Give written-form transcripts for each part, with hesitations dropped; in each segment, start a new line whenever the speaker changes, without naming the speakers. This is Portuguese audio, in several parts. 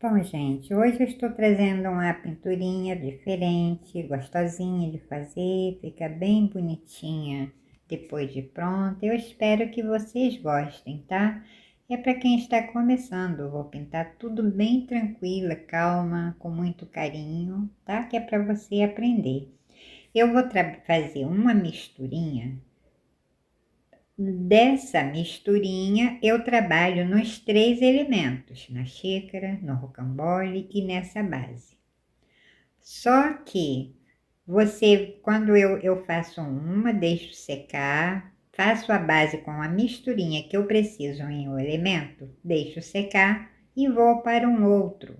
Bom, gente, hoje eu estou trazendo uma pinturinha diferente, gostosinha de fazer, fica bem bonitinha depois de pronta. Eu espero que vocês gostem, tá? É para quem está começando, eu vou pintar tudo bem tranquila, calma, com muito carinho, tá? Que é para você aprender. Eu vou fazer uma misturinha. Dessa misturinha, eu trabalho nos 3 elementos, na xícara, no rocambole e nessa base. Só que quando eu faço uma, deixo secar, faço a base com a misturinha que eu preciso em um elemento, deixo secar e vou para um outro.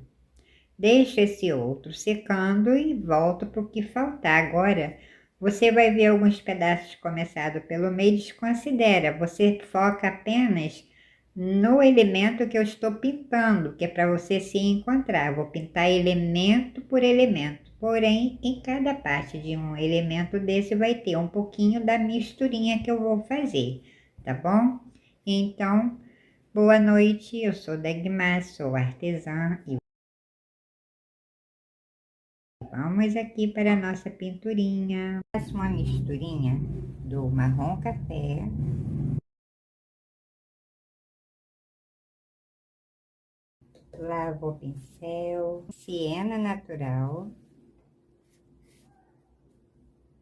Deixo esse outro secando e volto para o que faltar. Agora, você vai ver alguns pedaços começados pelo meio, desconsidera. Você foca apenas no elemento que eu estou pintando, que é para você se encontrar. Vou pintar elemento por elemento. Porém, em cada parte de um elemento desse vai ter um pouquinho da misturinha que eu vou fazer, tá bom? Então, boa noite. Eu sou Dagmar, sou artesã e vamos aqui para a nossa pinturinha. Faço uma misturinha do marrom café, lavo o pincel, siena natural,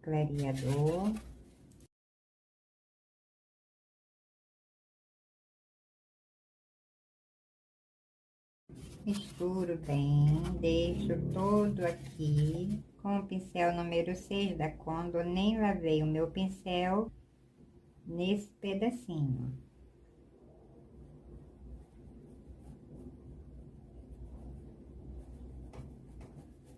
clareador, misturo bem, deixo todo aqui com o pincel número 6 da Condo, nem lavei o meu pincel nesse pedacinho.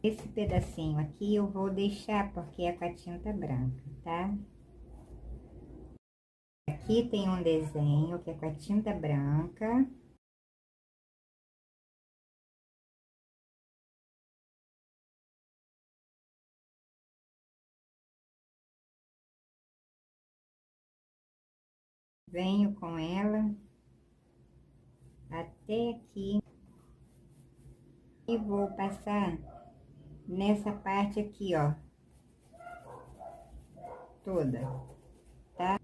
Esse pedacinho aqui eu vou deixar porque é com a tinta branca, tá? Aqui tem um desenho que é com a tinta branca. Venho com ela até aqui e vou passar nessa parte aqui, ó, toda, tá?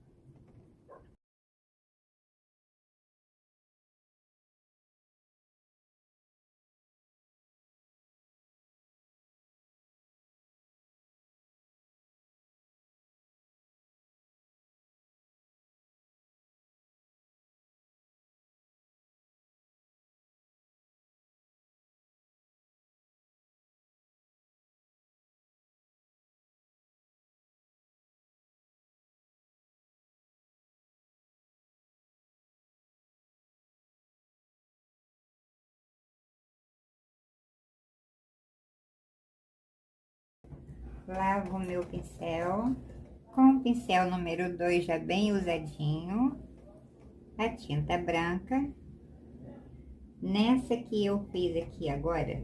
Lavo o meu pincel com o pincel número 2 já bem usadinho, a tinta branca. Nessa que eu fiz aqui agora,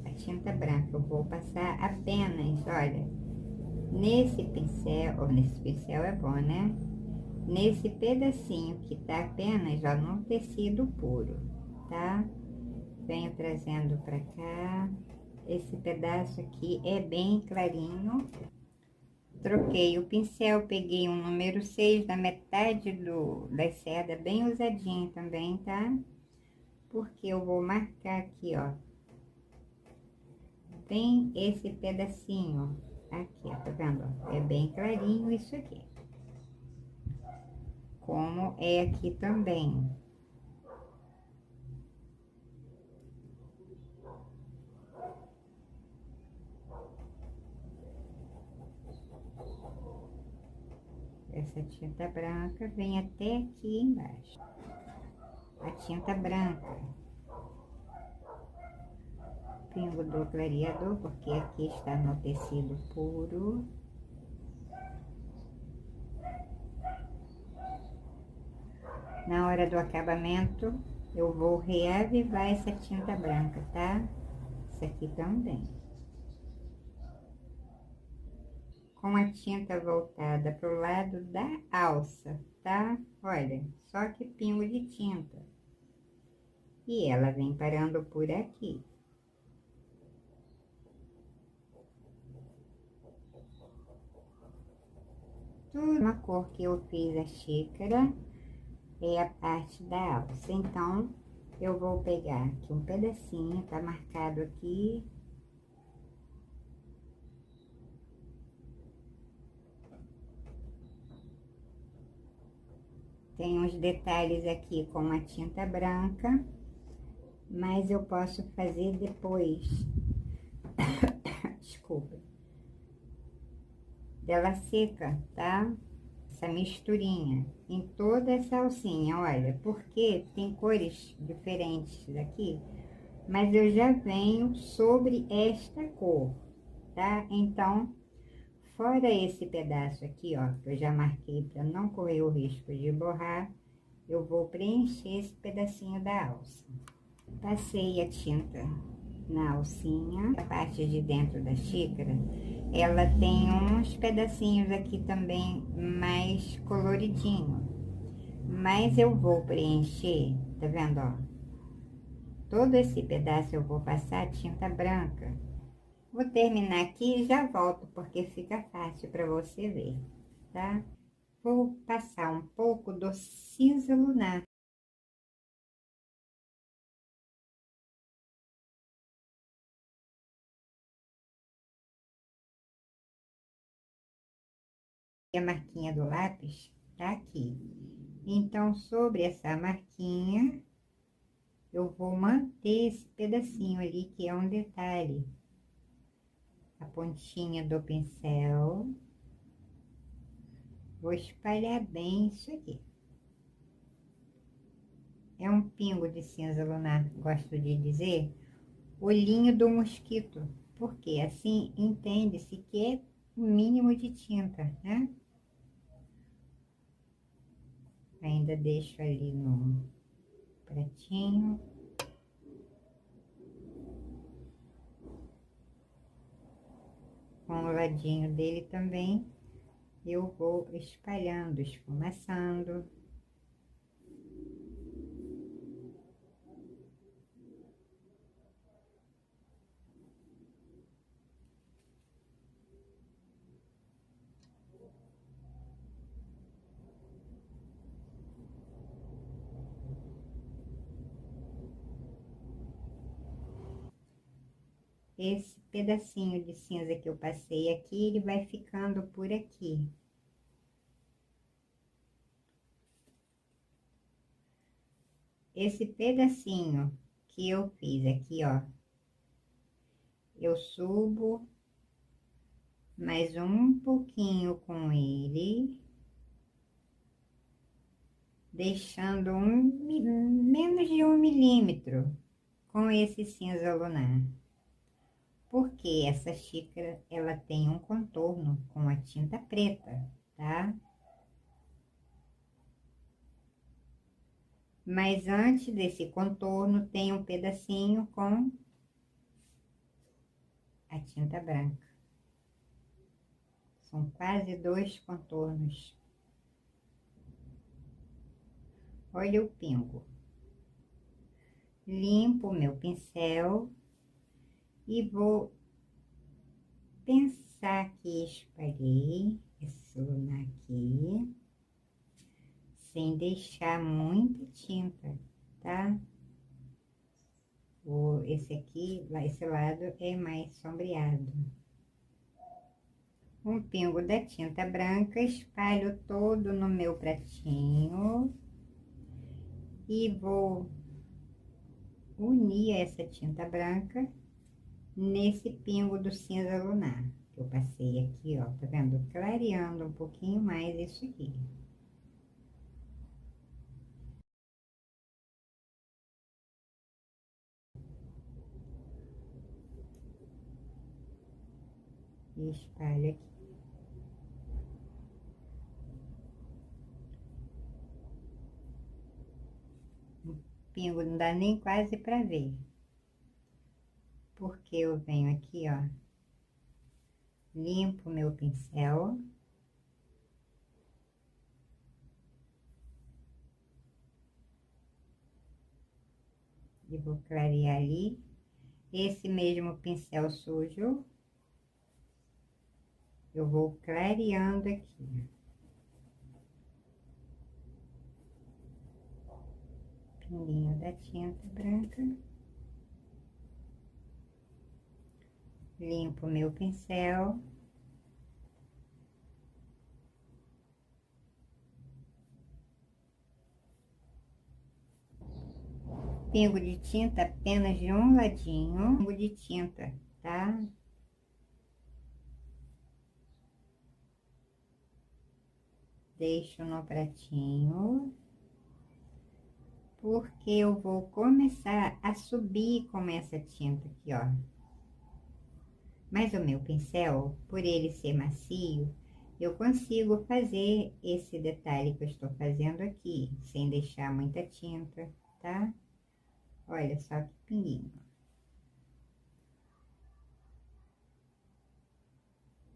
a tinta branca, eu vou passar apenas, olha, nesse pincel é bom, né? Nesse pedacinho que tá apenas, ó, no tecido puro, tá? Venho trazendo pra cá. Esse pedaço aqui é bem clarinho. Troquei o pincel, peguei um número 6 da metade da seda, bem usadinho também, tá? Porque eu vou marcar aqui, ó. Bem esse pedacinho, ó. Aqui, ó, tá vendo? Ó? É bem clarinho isso aqui. Como é aqui também. Essa tinta branca vem até aqui embaixo. A tinta branca. Pingo do clareador, porque aqui está no tecido puro. Na hora do acabamento, eu vou reavivar essa tinta branca, tá? Isso aqui também. Com a tinta voltada pro lado da alça, tá? Olha, só que pingo de tinta. e ela vem parando por aqui. Tudo uma cor que eu fiz a xícara é a parte da alça. Então, eu vou pegar aqui um pedacinho, tá marcado aqui. Tem uns detalhes aqui com a tinta branca, mas eu posso fazer depois. Desculpa. Dela seca, tá? Essa misturinha em toda essa alcinha, olha, porque tem cores diferentes daqui, mas eu já venho sobre esta cor, tá? Então, fora esse pedaço aqui, ó, que eu já marquei para não correr o risco de borrar, eu vou preencher esse pedacinho da alça. Passei a tinta na alcinha, a parte de dentro da xícara, ela tem uns pedacinhos aqui também mais coloridinho, mas eu vou preencher, tá vendo, ó? Todo esse pedaço eu vou passar tinta branca. Vou terminar aqui e já volto, porque fica fácil para você ver, tá? Vou passar um pouco do cinza lunar. A marquinha do lápis tá aqui. Então, sobre essa marquinha, eu vou manter esse pedacinho ali, que é um detalhe. A pontinha do pincel. Vou espalhar bem isso aqui. É um pingo de cinza lunar, gosto de dizer, olhinho do mosquito, porque assim entende-se que é o mínimo de tinta, né? Ainda deixo ali no pratinho. Com o ladinho dele também, eu vou espalhando, esfumaçando. Esse pedacinho de cinza que eu passei aqui, ele vai ficando por aqui. Esse pedacinho que eu fiz aqui, ó, eu subo mais um pouquinho com ele, deixando menos de 1 milímetro com esse cinza lunar. Porque essa xícara, ela tem um contorno com a tinta preta, tá? Mas antes desse contorno, tem um pedacinho com a tinta branca. São quase 2 contornos. Olha o pingo. Limpo o meu pincel e vou pensar que espalhei esse lunar aqui, sem deixar muita tinta, tá? Esse aqui, esse lado é mais sombreado. Um pingo da tinta branca, espalho todo no meu pratinho e vou unir essa tinta branca nesse pingo do cinza lunar que eu passei aqui, ó, tá vendo? Clareando um pouquinho mais isso aqui. E espalho aqui. O pingo não dá nem quase pra ver. Porque eu venho aqui, ó, limpo meu pincel. E vou clarear ali. Esse mesmo pincel sujo, eu vou clareando aqui. Pinguinho da tinta branca. Limpo meu pincel. Pingo de tinta apenas de um ladinho. Pingo de tinta, tá? Deixo no pratinho. Porque eu vou começar a subir com essa tinta aqui, ó. Mas o meu pincel, por ele ser macio, eu consigo fazer esse detalhe que eu estou fazendo aqui, sem deixar muita tinta, tá? Olha só que pinguinho.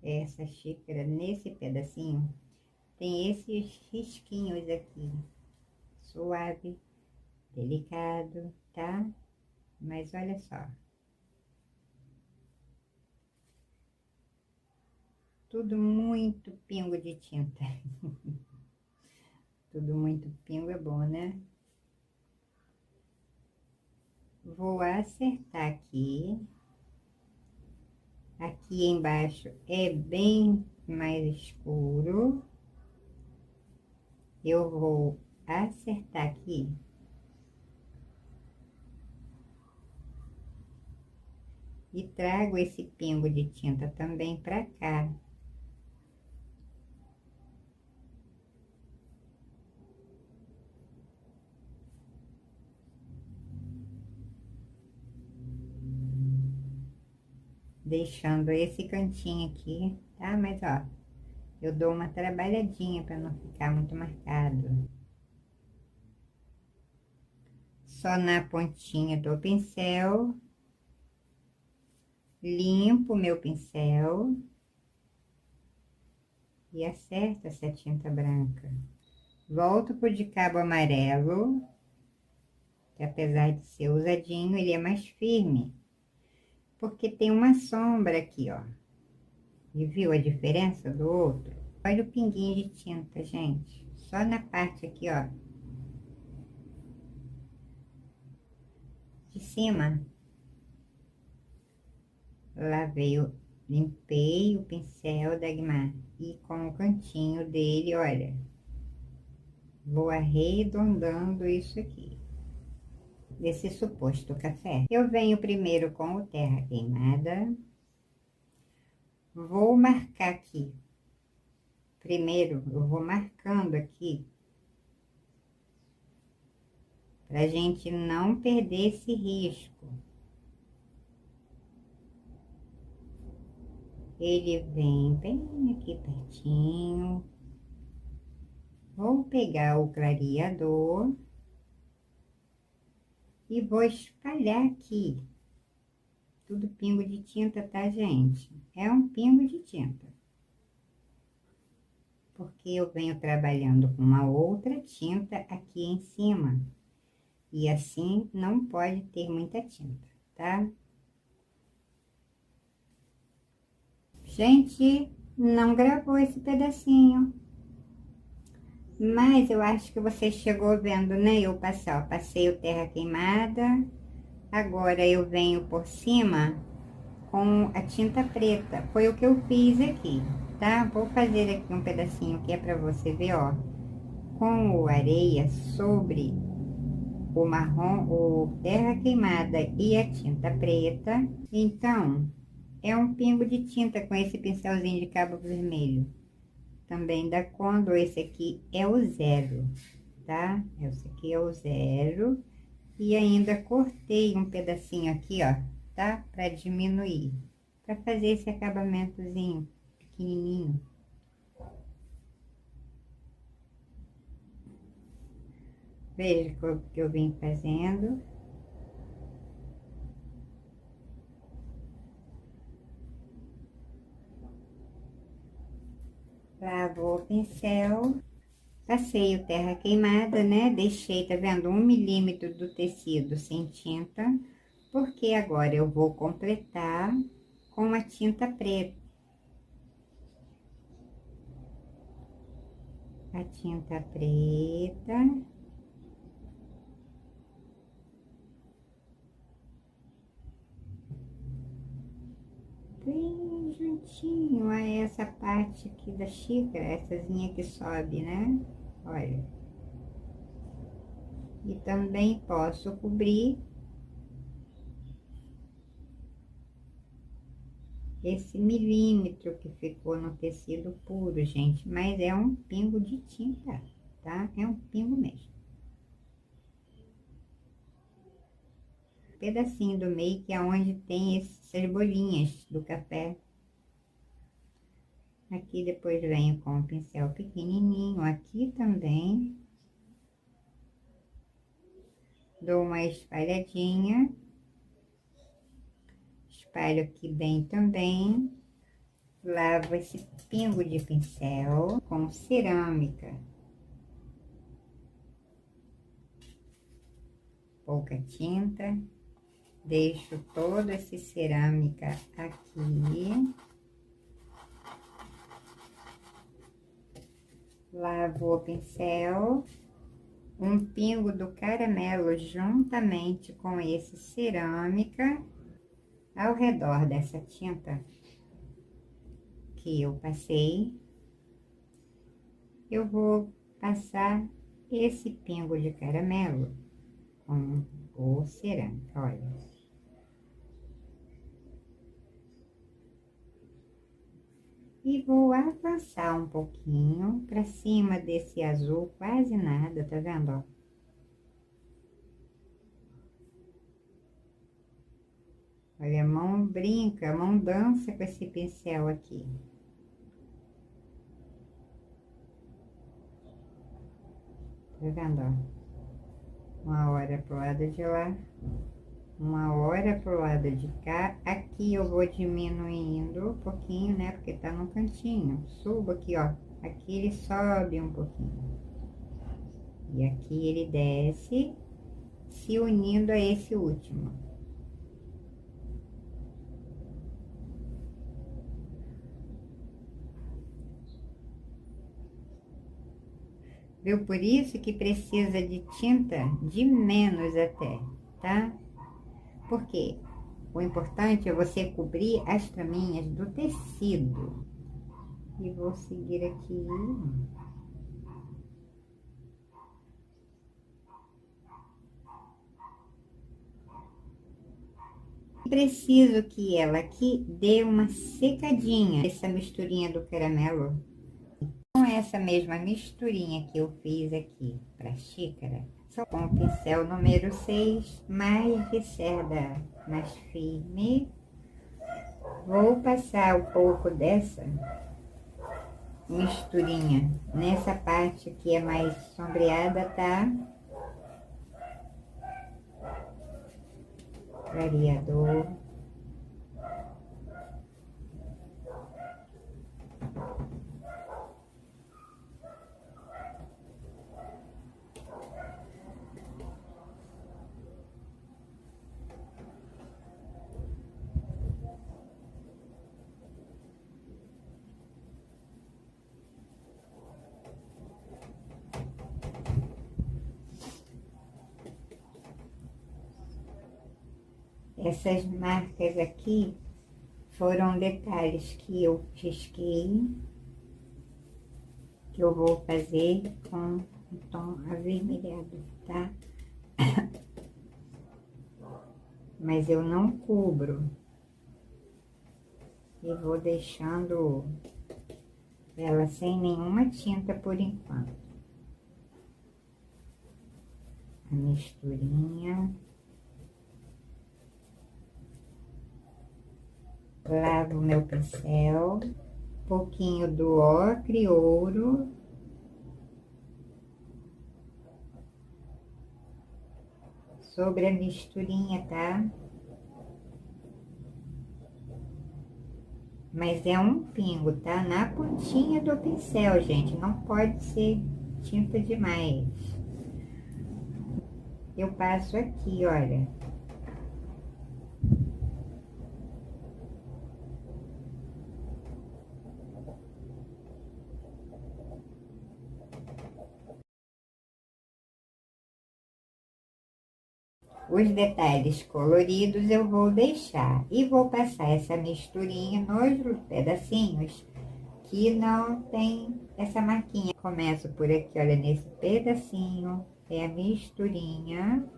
Essa xícara, nesse pedacinho, tem esses risquinhos aqui. Suave, delicado, tá? Mas olha só. Tudo muito pingo de tinta. Tudo muito pingo é bom, né? Vou acertar aqui. Aqui embaixo é bem mais escuro. Eu vou acertar aqui. E trago esse pingo de tinta também pra cá. Deixando esse cantinho aqui, tá? Mas, ó, eu dou uma trabalhadinha para não ficar muito marcado. Só na pontinha do pincel. Limpo meu pincel. E acerto essa tinta branca. Volto pro de cabo amarelo. Que apesar de ser usadinho, ele é mais firme. Porque tem uma sombra aqui, ó. E viu a diferença do outro? Olha o pinguinho de tinta, gente. Só na parte aqui, ó. De cima. Limpei o pincel Dagmar. E com o cantinho dele, olha. Vou arredondando isso aqui. Desse suposto café. Eu venho primeiro com o terra queimada. Vou marcar aqui. Primeiro, eu vou marcando aqui. Pra gente não perder esse risco. Ele vem bem aqui pertinho. Vou pegar o clareador. E vou espalhar aqui. Tudo pingo de tinta, tá, gente? É um pingo de tinta. Porque eu venho trabalhando com uma outra tinta aqui em cima. E assim não pode ter muita tinta, tá? Gente, não gravou esse pedacinho. Mas eu acho que você chegou vendo, né? Eu passar, ó, passei o terra queimada. Agora eu venho por cima com a tinta preta. Foi o que eu fiz aqui, tá? Vou fazer aqui um pedacinho que é pra você ver, ó. Com o areia sobre o marrom, o terra queimada e a tinta preta. Então, é um pingo de tinta com esse pincelzinho de cabo vermelho. Também da Condor, esse aqui é o 0, tá? Esse aqui é o 0. E ainda cortei um pedacinho aqui, ó, tá? Pra diminuir. Pra fazer esse acabamentozinho pequenininho. Veja o que eu vim fazendo. Lavo o pincel. Passei o terra queimada, né? Deixei, tá vendo? 1 milímetro do tecido sem tinta, porque agora eu vou completar com a tinta preta. A tinta preta. Bem juntinho a essa parte aqui da xícara, essazinha que sobe, né? Olha. E também posso cobrir esse milímetro que ficou no tecido puro, gente, mas é um pingo de tinta, tá? É um pingo mesmo. Pedacinho do meio que é onde tem essas bolinhas do café. Aqui depois venho com o pincel pequenininho, aqui também. Dou uma espalhadinha. Espalho aqui bem também. Lavo esse pingo de pincel com cerâmica. Pouca tinta. Deixo toda essa cerâmica aqui. Lavo o pincel. Um pingo do caramelo juntamente com esse cerâmica ao redor dessa tinta que eu passei. Eu vou passar esse pingo de caramelo com o cerâmica, olha. E vou avançar um pouquinho para cima desse azul, quase nada, tá vendo, ó? Olha, a mão brinca, a mão dança com esse pincel aqui. Tá vendo, ó? Uma hora pro lado de lá, uma hora pro lado de cá. Aqui eu vou diminuindo um pouquinho, né? Porque tá no cantinho. Subo aqui, ó. Aqui ele sobe um pouquinho. E aqui ele desce, se unindo a esse último. Viu? Por isso que precisa de tinta de menos até, tá? Porque o importante é você cobrir as caminhas do tecido. E vou seguir aqui. Preciso que ela aqui dê uma secadinha, essa misturinha do caramelo. Com essa mesma misturinha que eu fiz aqui para xícara, só com o pincel número 6, mais de cerda mais firme, vou passar um pouco dessa misturinha nessa parte que é mais sombreada, tá? Clareador. Essas marcas aqui foram detalhes que eu risquei, que eu vou fazer com o tom avermelhado, tá? Mas eu não cubro. E vou deixando ela sem nenhuma tinta por enquanto. A misturinha. Lavo meu pincel, pouquinho do ocre ouro. Sobre a misturinha, tá? Mas é um pingo, tá? Na pontinha do pincel, gente, não pode ser tinta demais. Eu passo aqui, olha. Os detalhes coloridos eu vou deixar e vou passar essa misturinha nos pedacinhos que não tem essa marquinha. Começo por aqui, olha, nesse pedacinho, é a misturinha.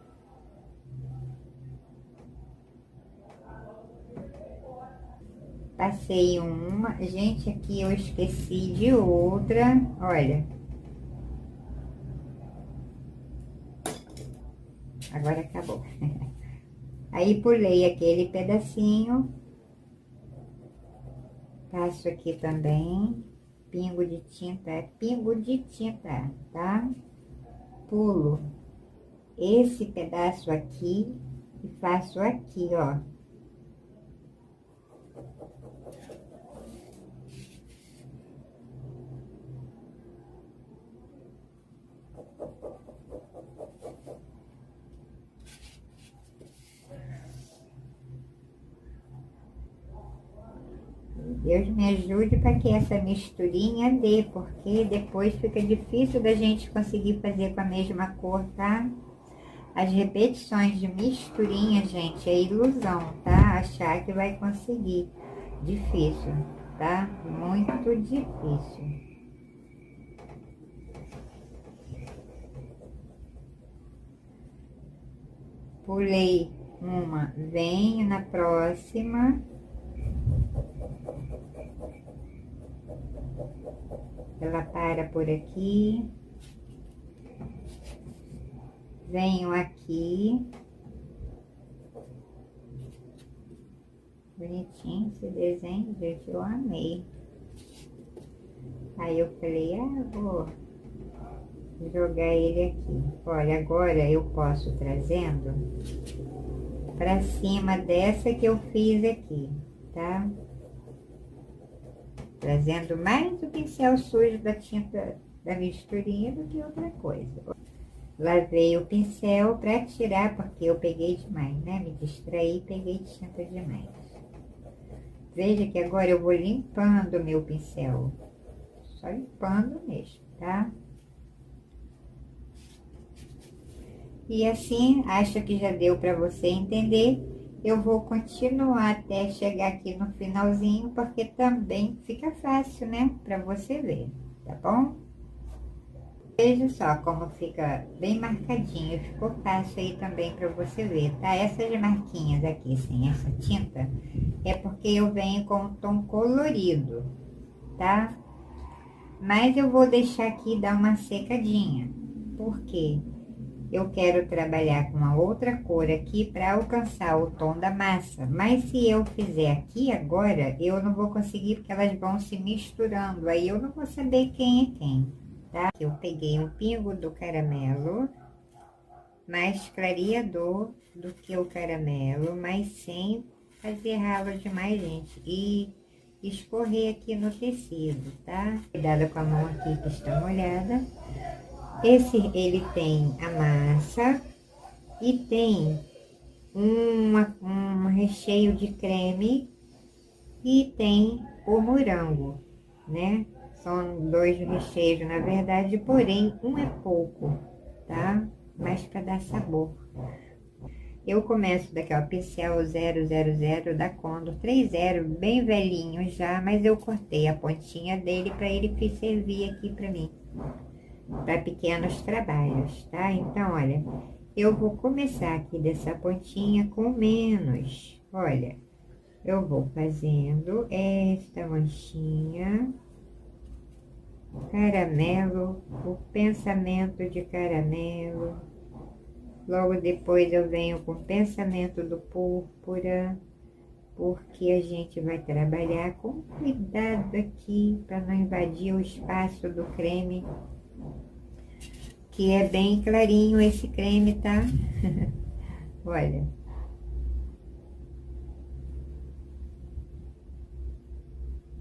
Passei uma, gente, aqui eu esqueci de outra, olha. Agora acabou. Aí pulei aquele pedacinho, passo aqui também, pingo de tinta, tá? Pulo esse pedaço aqui e faço aqui, ó. Deus me ajude para que essa misturinha dê, porque depois fica difícil da gente conseguir fazer com a mesma cor, tá? As repetições de misturinha, gente, é ilusão, tá? Achar que vai conseguir. Difícil, tá? Muito difícil. Pulei uma, venho na próxima. Ela para por aqui. Venho aqui. Bonitinho esse desenho, gente, eu amei. Aí eu falei, vou jogar ele aqui. Olha, agora eu posso trazendo pra cima dessa que eu fiz aqui, tá? Trazendo mais o pincel sujo da tinta da misturinha do que outra coisa. Lavei o pincel pra tirar, porque eu peguei demais, né? Me distraí e peguei tinta demais. Veja que agora eu vou limpando o meu pincel. Só limpando mesmo, tá? E assim, acho que já deu para você entender. Eu vou continuar até chegar aqui no finalzinho, porque também fica fácil, né? Para você ver, tá bom? Veja só como fica bem marcadinho. Ficou fácil aí também para você ver, tá? Essas marquinhas aqui, sem essa tinta, é porque eu venho com um tom colorido, tá? Mas eu vou deixar aqui dar uma secadinha. Por quê? Eu quero trabalhar com uma outra cor aqui para alcançar o tom da massa. Mas se eu fizer aqui agora, eu não vou conseguir porque elas vão se misturando. Aí eu não vou saber quem é quem, tá? Eu peguei um pingo do caramelo, mais clareador do que o caramelo, mas sem fazer ralo demais, gente. E escorrer aqui no tecido, tá? Cuidado com a mão aqui que está molhada. Ele tem a massa e tem um recheio de creme e tem o morango, né? São dois recheios, na verdade, porém, um é pouco, tá? Mas para dar sabor. Eu começo daqui, ó, pincel 000 da Condor, 30, bem velhinho já, mas eu cortei a pontinha dele para ele servir aqui para mim, para pequenos trabalhos, tá? Então, olha, eu vou começar aqui dessa pontinha com menos, olha, eu vou fazendo esta manchinha, caramelo, o pensamento de caramelo, logo depois eu venho com o pensamento do púrpura, porque a gente vai trabalhar com cuidado aqui, para não invadir o espaço do creme, que é bem clarinho esse creme, tá? Olha.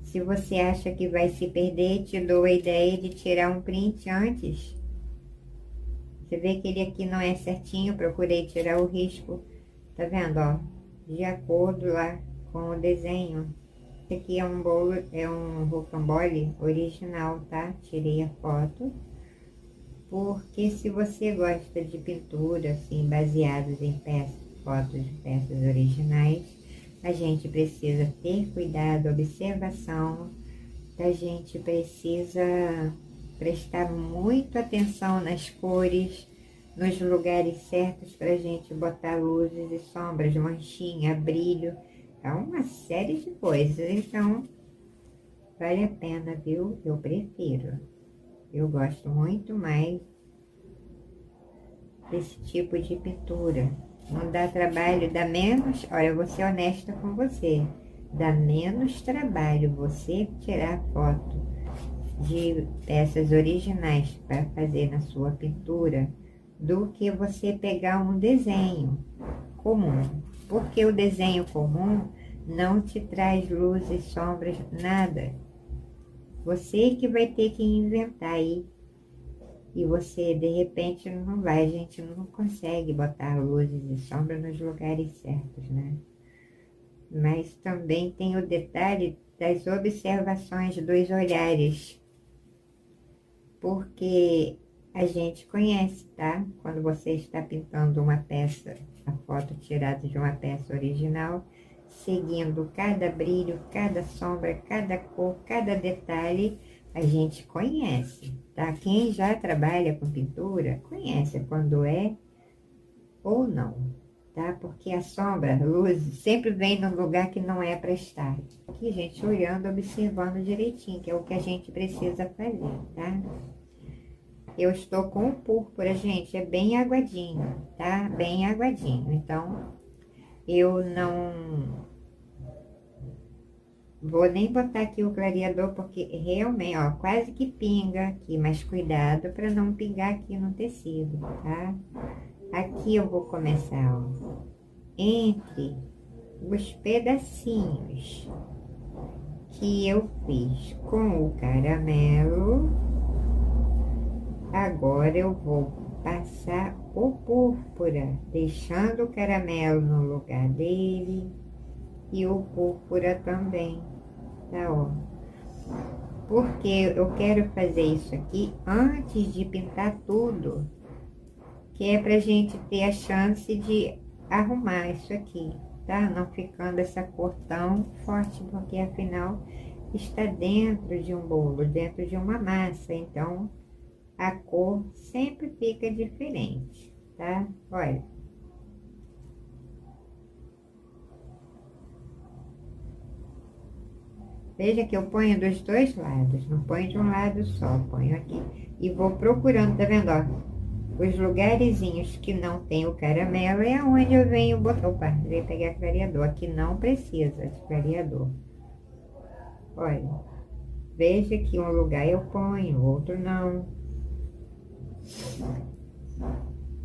Se você acha que vai se perder, te dou a ideia de tirar um print antes. Você vê que ele aqui não é certinho, procurei tirar o risco, tá vendo, ó? De acordo lá com o desenho. Esse aqui é um bolo, é um rocambole original, tá? Tirei a foto. Porque se você gosta de pintura, assim, baseados em peças, fotos de peças originais, a gente precisa ter cuidado, observação, a gente precisa prestar muito atenção nas cores, nos lugares certos para a gente botar luzes e sombras, manchinha, brilho, é uma série de coisas, então vale a pena, viu? Eu prefiro. Eu gosto muito mais desse tipo de pintura. Não dá trabalho, dá menos. Olha, eu vou ser honesta com você. Dá menos trabalho você tirar foto de peças originais para fazer na sua pintura do que você pegar um desenho comum. Porque o desenho comum não te traz luzes, sombras, nada. Você que vai ter que inventar aí. E você, de repente, não vai, a gente não consegue botar luzes e sombras nos lugares certos, né? Mas também tem o detalhe das observações dos olhares, porque a gente conhece, tá? Quando você está pintando uma peça, a foto tirada de uma peça original, seguindo cada brilho, cada sombra, cada cor, cada detalhe, a gente conhece, tá? Quem já trabalha com pintura, conhece quando é ou não, tá? Porque a sombra, a luz, sempre vem num lugar que não é para estar. Aqui, gente, olhando, observando direitinho, que é o que a gente precisa fazer, tá? Eu estou com o púrpura, gente, é bem aguadinho, tá? Bem aguadinho. Então, eu não vou nem botar aqui o clareador, porque realmente, ó, quase que pinga aqui, mas cuidado para não pingar aqui no tecido, tá? Aqui eu vou começar, ó, entre os pedacinhos que eu fiz com o caramelo. Agora eu vou passar o púrpura, deixando o caramelo no lugar dele e o púrpura também, tá, ó? Porque eu quero fazer isso aqui antes de pintar tudo, que é pra gente ter a chance de arrumar isso aqui, tá? Não ficando essa cor tão forte, porque afinal está dentro de um bolo, dentro de uma massa, então a cor sempre fica diferente, tá? Olha. Veja que eu ponho dos dois lados, não ponho de um lado só, ponho aqui. E vou procurando, tá vendo, ó? Os lugarzinhos que não tem o caramelo é onde eu venho botar. Opa, veio pegar clareador. Aqui não precisa de clareador. Olha, veja que um lugar eu ponho, outro não.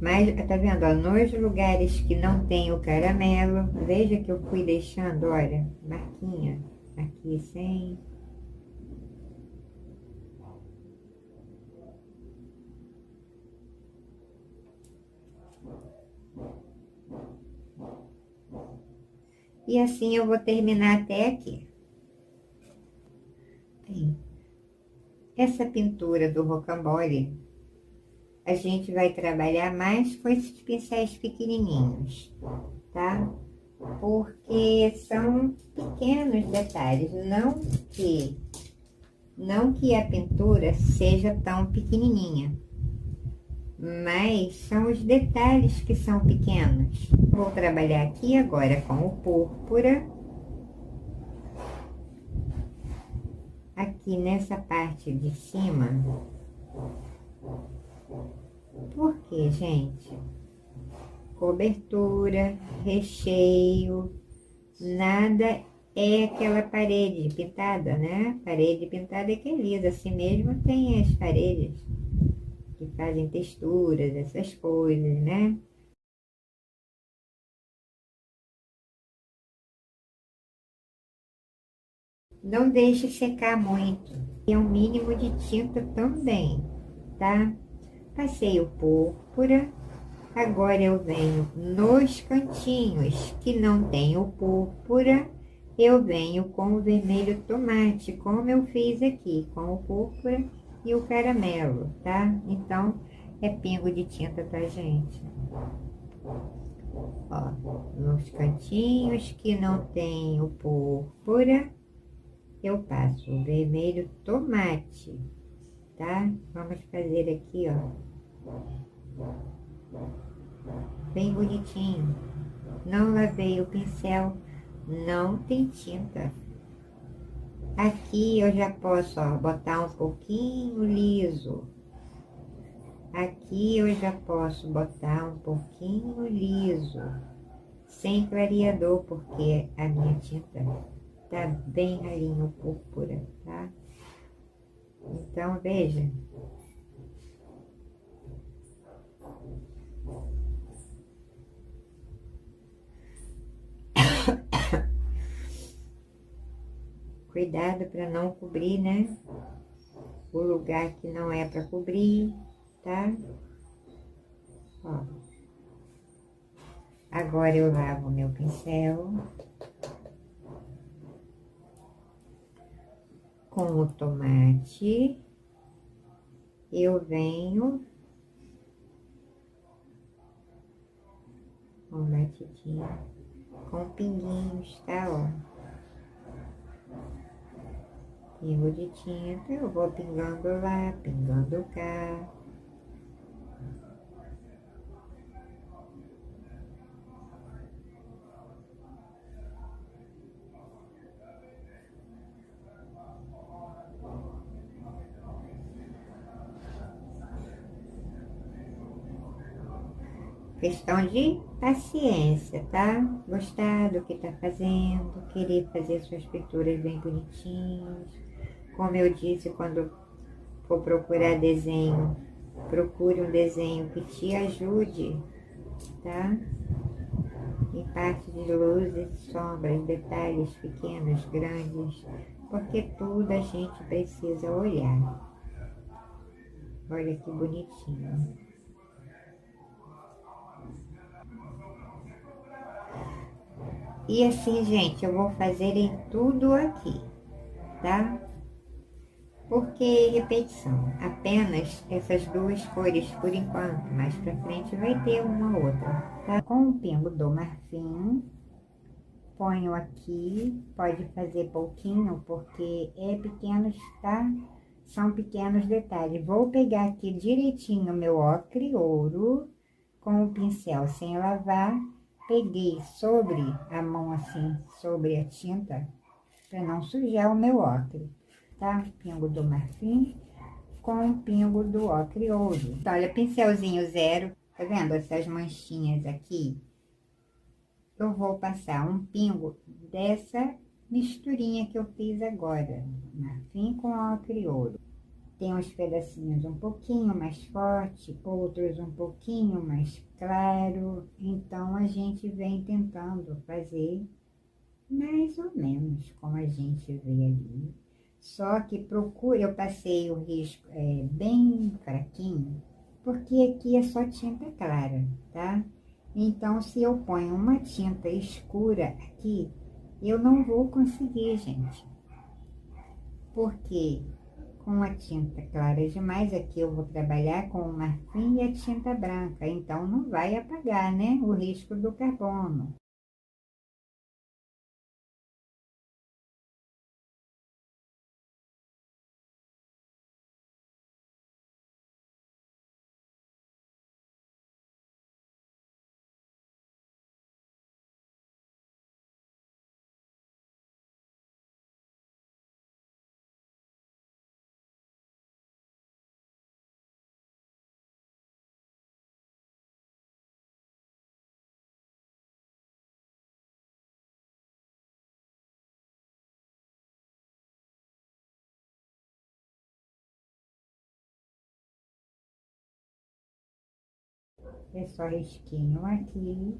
Mas, tá vendo, ó, nos lugares que não tem o caramelo, veja que eu fui deixando, olha, marquinha, aqui sem. E assim eu vou terminar até aqui. Bem, essa pintura do rocambole, a gente vai trabalhar mais com esses pincéis pequenininhos, tá? Porque são pequenos detalhes, não que a pintura seja tão pequenininha, mas são os detalhes que são pequenos. Vou trabalhar aqui agora com o púrpura, aqui nessa parte de cima. Por quê, gente? Cobertura, recheio, nada é aquela parede pintada, né? Parede pintada que é lisa, assim mesmo tem as paredes que fazem texturas, essas coisas, né? Não deixe secar muito. E um mínimo de tinta também, tá? Passei o púrpura. Agora eu venho nos cantinhos que não tem o púrpura. Eu venho com o vermelho tomate, como eu fiz aqui, com o púrpura e o caramelo, tá? Então, é pingo de tinta, tá, gente? Ó, nos cantinhos que não tem o púrpura, eu passo o vermelho tomate, tá? Vamos fazer aqui, ó, bem bonitinho. Não lavei o pincel, não tem tinta. Aqui eu já posso, ó, botar um pouquinho liso. Aqui eu já posso botar um pouquinho liso, sem clareador, porque a minha tinta tá bem ralinho púrpura, tá? Então, veja. Cuidado para não cobrir, né? O lugar que não é para cobrir, tá? Ó. Agora eu lavo meu pincel com o tomate. Eu venho com batidinha, com pinguinhos, tá? Ó. Pingo de tinta, eu vou pingando lá, pingando cá. Questão de paciência, tá? Gostar do que tá fazendo, querer fazer suas pinturas bem bonitinhas. Como eu disse, quando for procurar desenho, procure um desenho que te ajude, tá? Em parte de luzes, sombras, detalhes pequenos, grandes, porque tudo a gente precisa olhar. Olha que bonitinho. E assim, gente, eu vou fazer em tudo aqui, tá? Porque repetição, apenas essas duas cores por enquanto, mais pra frente vai ter uma outra, tá? Com o pingo do marfim, ponho aqui, pode fazer pouquinho, porque é pequenos, tá? São pequenos detalhes. Vou pegar aqui direitinho o meu ocre ouro, com o pincel sem lavar, peguei sobre a mão assim, sobre a tinta, para não sujar o meu ocre, tá? Pingo do marfim com o pingo do ocre ouro. Então, olha, pincelzinho zero, tá vendo essas manchinhas aqui? Eu vou passar um pingo dessa misturinha que eu fiz agora, marfim com ocre ouro. Tem uns pedacinhos um pouquinho mais forte, outros um pouquinho mais claro. Então, a gente vem tentando fazer mais ou menos como a gente vê ali. Só que procure, eu passei o risco bem fraquinho, porque aqui é só tinta clara, tá? Então, se eu ponho uma tinta escura aqui, eu não vou conseguir, gente. Porque com a tinta clara demais, aqui eu vou trabalhar com o marfim e a tinta branca, então não vai apagar, né, o risco do carbono. É só risquinho aqui.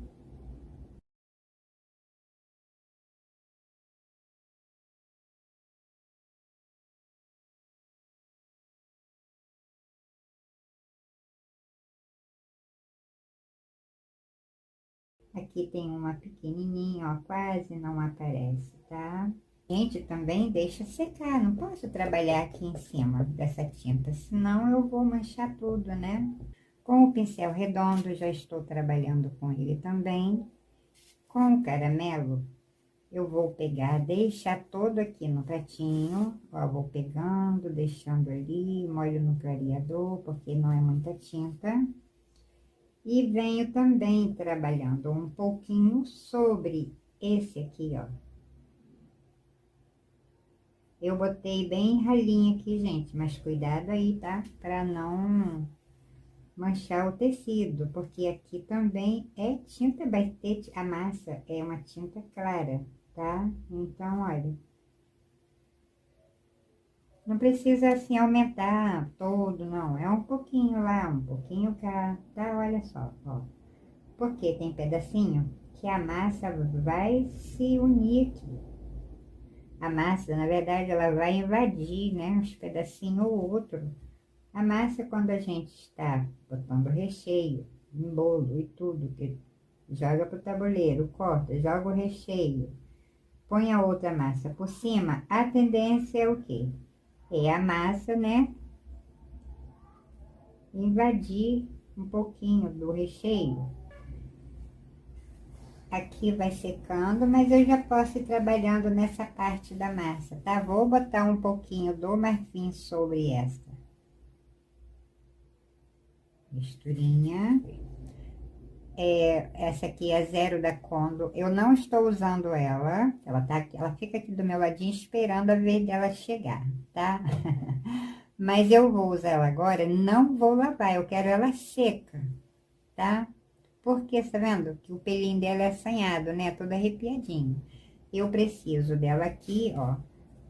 Aqui tem uma pequenininha, ó, quase não aparece, tá? Gente, também deixa secar, não posso trabalhar aqui em cima dessa tinta, senão eu vou manchar tudo, né? Com o pincel redondo, já estou trabalhando com ele também. Com o caramelo, eu vou pegar, deixar todo aqui no pratinho, ó, vou pegando, deixando ali, molho no clareador, porque não é muita tinta. E venho também trabalhando um pouquinho sobre esse aqui, ó. Eu botei bem ralinho aqui, gente, mas cuidado aí, tá? Pra não manchar o tecido, porque aqui também é tinta, vai ter, a massa é uma tinta clara, tá? Então, olha, não precisa assim aumentar todo, não. É um pouquinho lá, um pouquinho cá, tá? Olha só, ó. Porque tem pedacinho que a massa vai se unir aqui. A massa, na verdade, ela vai invadir, né? Uns pedacinhos ou outro. A massa, quando a gente está botando recheio em bolo e tudo, que joga pro tabuleiro, corta, joga o recheio, põe a outra massa por cima, a tendência é o quê? É a massa, né? Invadir um pouquinho do recheio. Aqui vai secando, mas eu já posso ir trabalhando nessa parte da massa, tá? Vou botar um pouquinho do marfim sobre essa misturinha. Essa aqui é zero da Condo. Eu não estou usando ela. Ela tá aqui, ela fica aqui do meu ladinho esperando a vez dela chegar, tá? Mas eu vou usar ela agora, não vou lavar, eu quero ela seca, tá? Porque, tá vendo? Que o pelinho dela é assanhado, né? Todo arrepiadinho. Eu preciso dela aqui, ó.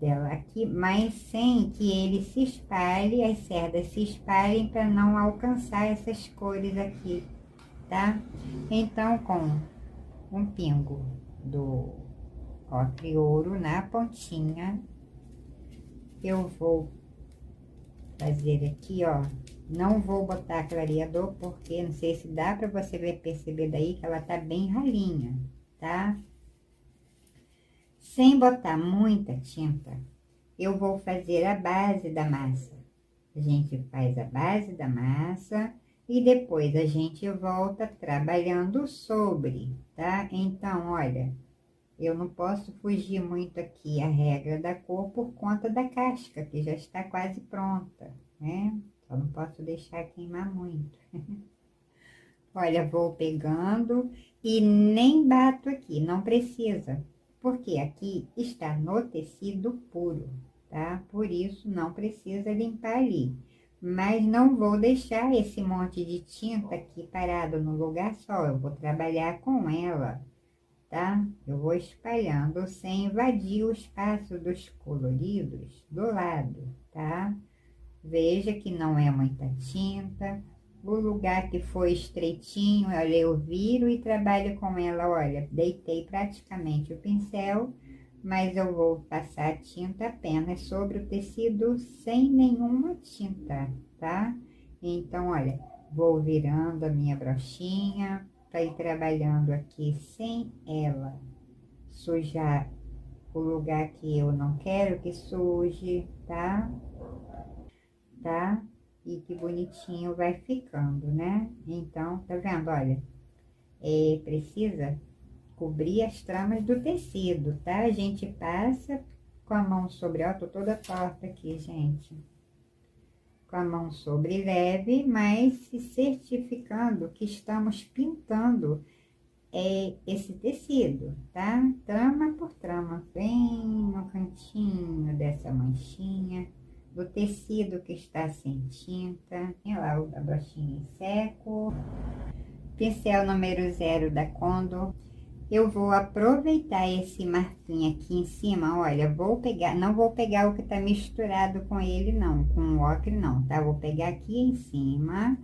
Dela aqui, mas sem que ele se espalhe, as cerdas se espalhem para não alcançar essas cores aqui, tá? Então, com um pingo do ocre ouro na pontinha, eu vou fazer aqui, ó. Não vou botar clareador, porque não sei se dá pra você ver, perceber daí que ela tá bem ralinha, tá? Sem botar muita tinta, eu vou fazer a base da massa. A gente faz a base da massa e depois a gente volta trabalhando sobre, tá? Então, olha, eu não posso fugir muito aqui a regra da cor por conta da casca, que já está quase pronta, né? Só não posso deixar queimar muito. Olha, vou pegando e nem bato aqui, não precisa, porque aqui está no tecido puro, tá? Por isso não precisa limpar ali. Mas não vou deixar esse monte de tinta aqui parado no lugar só, eu vou trabalhar com ela, tá? Eu vou espalhando sem invadir o espaço dos coloridos do lado, tá? Veja que não é muita tinta. O lugar que foi estreitinho, olha, eu viro e trabalho com ela, olha, deitei praticamente o pincel, mas eu vou passar a tinta apenas sobre o tecido sem nenhuma tinta, tá? Então, olha, vou virando a minha brochinha para ir trabalhando aqui sem ela sujar o lugar que eu não quero que suje, tá? Tá? E que bonitinho vai ficando, né? Então, tá vendo? Olha, precisa cobrir as tramas do tecido, tá? A gente passa com a mão sobre, ó, tô toda torta aqui, gente. Com a mão sobre leve, mas se certificando que estamos pintando esse tecido, tá? Trama por trama, bem no cantinho dessa manchinha do tecido que está sem tinta. Tem lá a brochinha em seco. Pincel número 0 da Condo. Eu vou aproveitar esse marfim aqui em cima, olha, vou pegar, não vou pegar o que tá misturado com ele não, com o ocre não, tá? Vou pegar aqui em cima,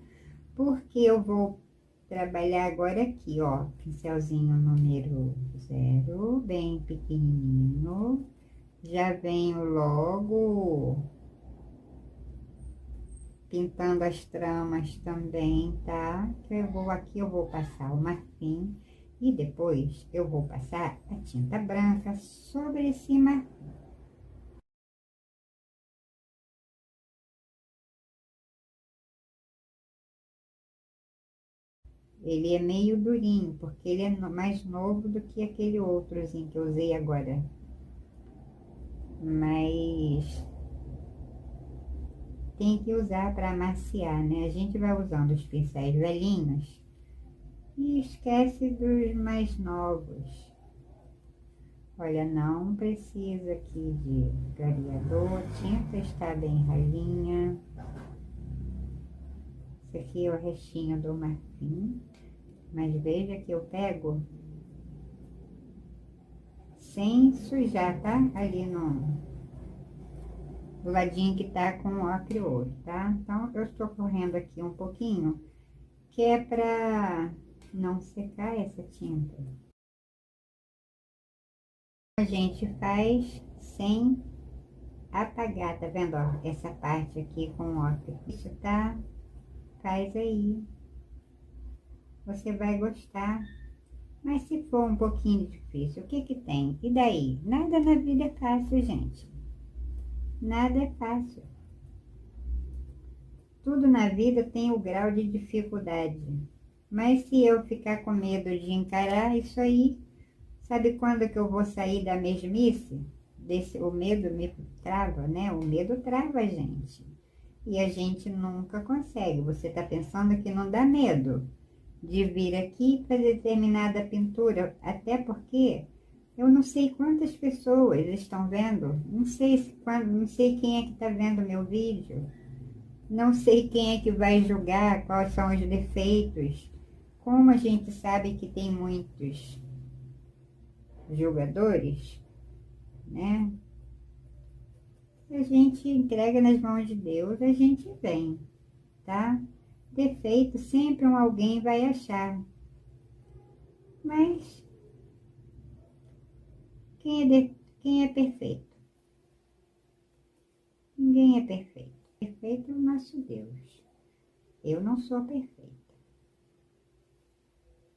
porque eu vou trabalhar agora aqui, ó, pincelzinho número 0, bem pequenininho. Já venho logo pintando as tramas também, tá? Que eu vou aqui, eu vou passar o marfim E depois eu vou passar a tinta branca sobre esse marquinho. Ele é meio durinho, porque ele é mais novo do que aquele outrozinho que eu usei agora. Mas tem que usar para amaciar, né? A gente vai usando os pincéis velhinhos e esquece dos mais novos. Olha, não precisa aqui de clareador, a tinta está bem ralinha. Esse aqui é o restinho do marfim, mas veja que eu pego sem sujar, tá? Ali no do ladinho que tá com o ocre ouro, tá? Então, eu estou correndo aqui um pouquinho, que é pra não secar essa tinta. A gente faz sem apagar, tá vendo, ó? Essa parte aqui com o ocre. Isso tá? Faz aí. Você vai gostar. Mas se for um pouquinho difícil, o que que tem? E daí? Nada na vida é fácil, gente. Nada é fácil. Tudo na vida tem o grau de dificuldade. Mas se eu ficar com medo de encarar isso aí, sabe quando que eu vou sair da mesmice? O medo me trava, né? O medo trava a gente. E a gente nunca consegue. Você está pensando que não dá medo de vir aqui fazer determinada pintura, até porque eu não sei quantas pessoas estão vendo, não sei não sei quem é que está vendo meu vídeo, não sei quem é que vai julgar quais são os defeitos. Como a gente sabe que tem muitos julgadores, né? A gente entrega nas mãos de Deus, a gente vem, tá? Defeito sempre alguém vai achar, mas quem é perfeito? Ninguém é perfeito. Perfeito é o nosso Deus. Eu não sou perfeita.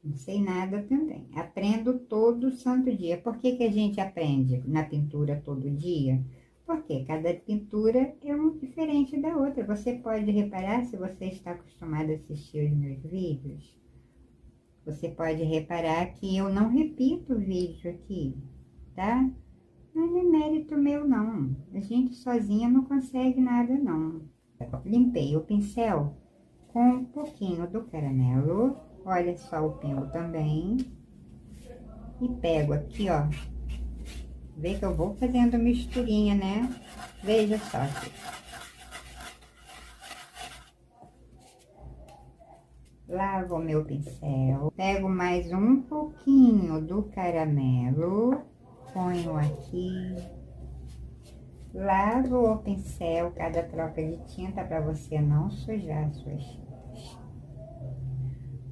Não sei nada também. Aprendo todo santo dia. Por que que a gente aprende na pintura todo dia? Porque cada pintura é um diferente da outra. Você pode reparar, se você está acostumado a assistir os meus vídeos, você pode reparar que eu não repito o vídeo aqui, tá? Não é mérito meu, não. A gente sozinha não consegue nada, não. Limpei o pincel com um pouquinho do caramelo. Olha só o pingo também. E pego aqui, ó. Vê que eu vou fazendo misturinha, né? Veja só aqui. Lavo meu pincel. Pego mais um pouquinho do caramelo. Ponho aqui. Lavo o pincel, cada troca de tinta, para você não sujar as suas tintas.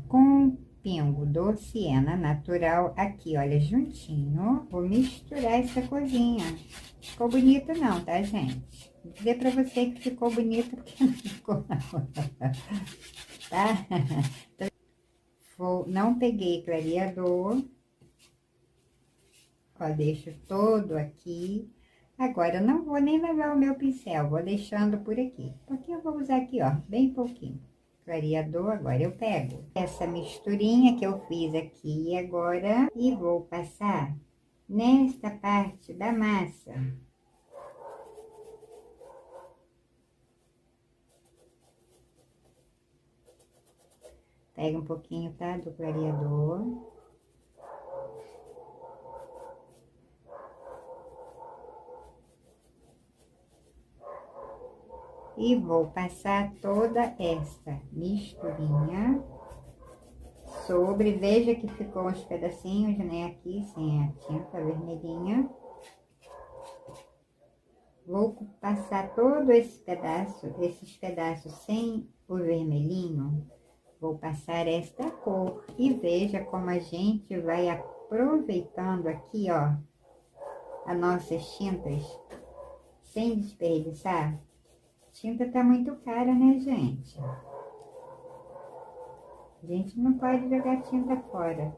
Com um pingo do siena natural aqui, olha, juntinho. Vou misturar essa corzinha. Ficou bonito não, tá, gente? Vou dizer pra você que ficou bonito, porque não ficou não. Tá? Não peguei clareador. Ó, deixo todo aqui. Agora, eu não vou nem lavar o meu pincel, vou deixando por aqui. Porque eu vou usar aqui, ó, bem pouquinho. Clareador, agora eu pego essa misturinha que eu fiz aqui agora e vou passar nesta parte da massa. Pega um pouquinho, tá, do clareador. E vou passar toda esta misturinha sobre, veja que ficou uns pedacinhos, né, aqui, sem a tinta vermelhinha. Vou passar todo esses pedaços sem o vermelhinho, vou passar esta cor. E veja como a gente vai aproveitando aqui, ó, as nossas tintas, sem desperdiçar. Tinta tá muito cara, né, gente? A gente não pode jogar tinta fora.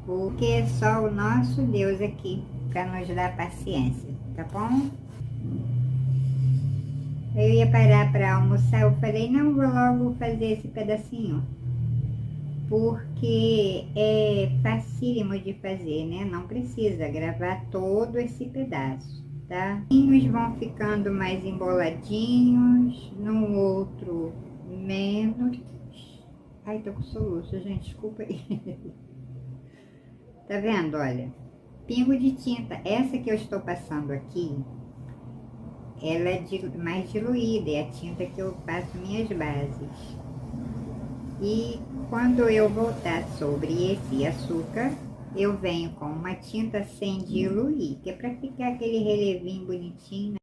porque é só o nosso Deus aqui para nos dar paciência, tá bom? Eu ia parar para almoçar, eu falei, não, vou logo fazer esse pedacinho, porque é facílimo de fazer, né? Não precisa gravar todo esse pedaço, tá? Uns vão ficando mais emboladinhos, no outro menos. Ai, tô com soluço, gente, desculpa aí. Tá vendo, olha? Pingo de tinta. Essa que eu estou passando aqui, ela é mais diluída, é a tinta que eu passo minhas bases. E quando eu voltar sobre esse açúcar, eu venho com uma tinta sem diluir, que é para ficar aquele relevinho bonitinho, né?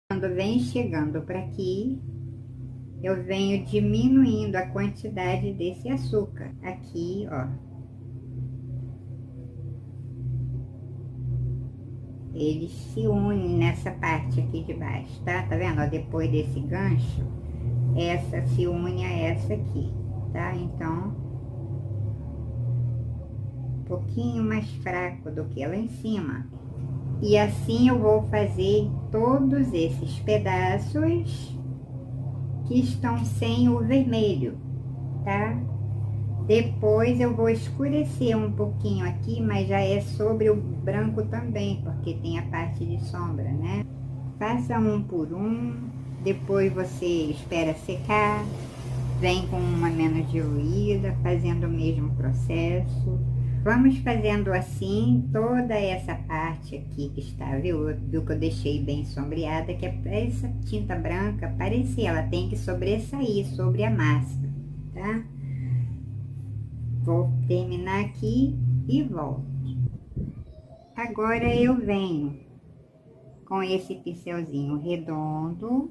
Quando vem chegando para aqui, eu venho diminuindo a quantidade desse açúcar. Aqui, ó. Eles se unem nessa parte aqui de baixo, tá? Tá vendo? Ó, depois desse gancho, essa se une a essa aqui, tá? Então, um pouquinho mais fraco do que lá em cima. E assim eu vou fazer todos esses pedaços que estão sem o vermelho, tá? Depois eu vou escurecer um pouquinho aqui, mas já é sobre o branco também, porque tem a parte de sombra, né? Faça um por um, depois você espera secar, vem com uma menos diluída, fazendo o mesmo processo. Vamos fazendo assim toda essa parte aqui que está, viu que eu deixei bem sombreada, que é para essa tinta branca aparecer, ela tem que sobressair sobre a massa, tá? Vou terminar aqui e volto. Agora eu venho com esse pincelzinho redondo,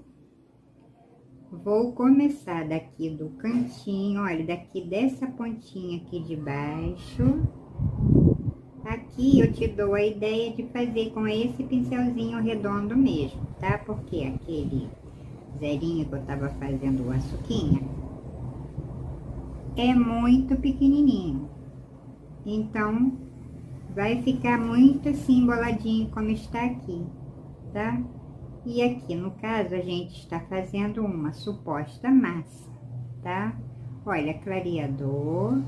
vou começar daqui do cantinho, olha, daqui dessa pontinha aqui de baixo. Aqui eu te dou a ideia de fazer com esse pincelzinho redondo mesmo, tá? Porque aquele zerinho que eu tava fazendo o açuquinha é muito pequenininho. Então, vai ficar muito assim emboladinho como está aqui, tá? E aqui, no caso, a gente está fazendo uma suposta massa, tá? Olha, clareador,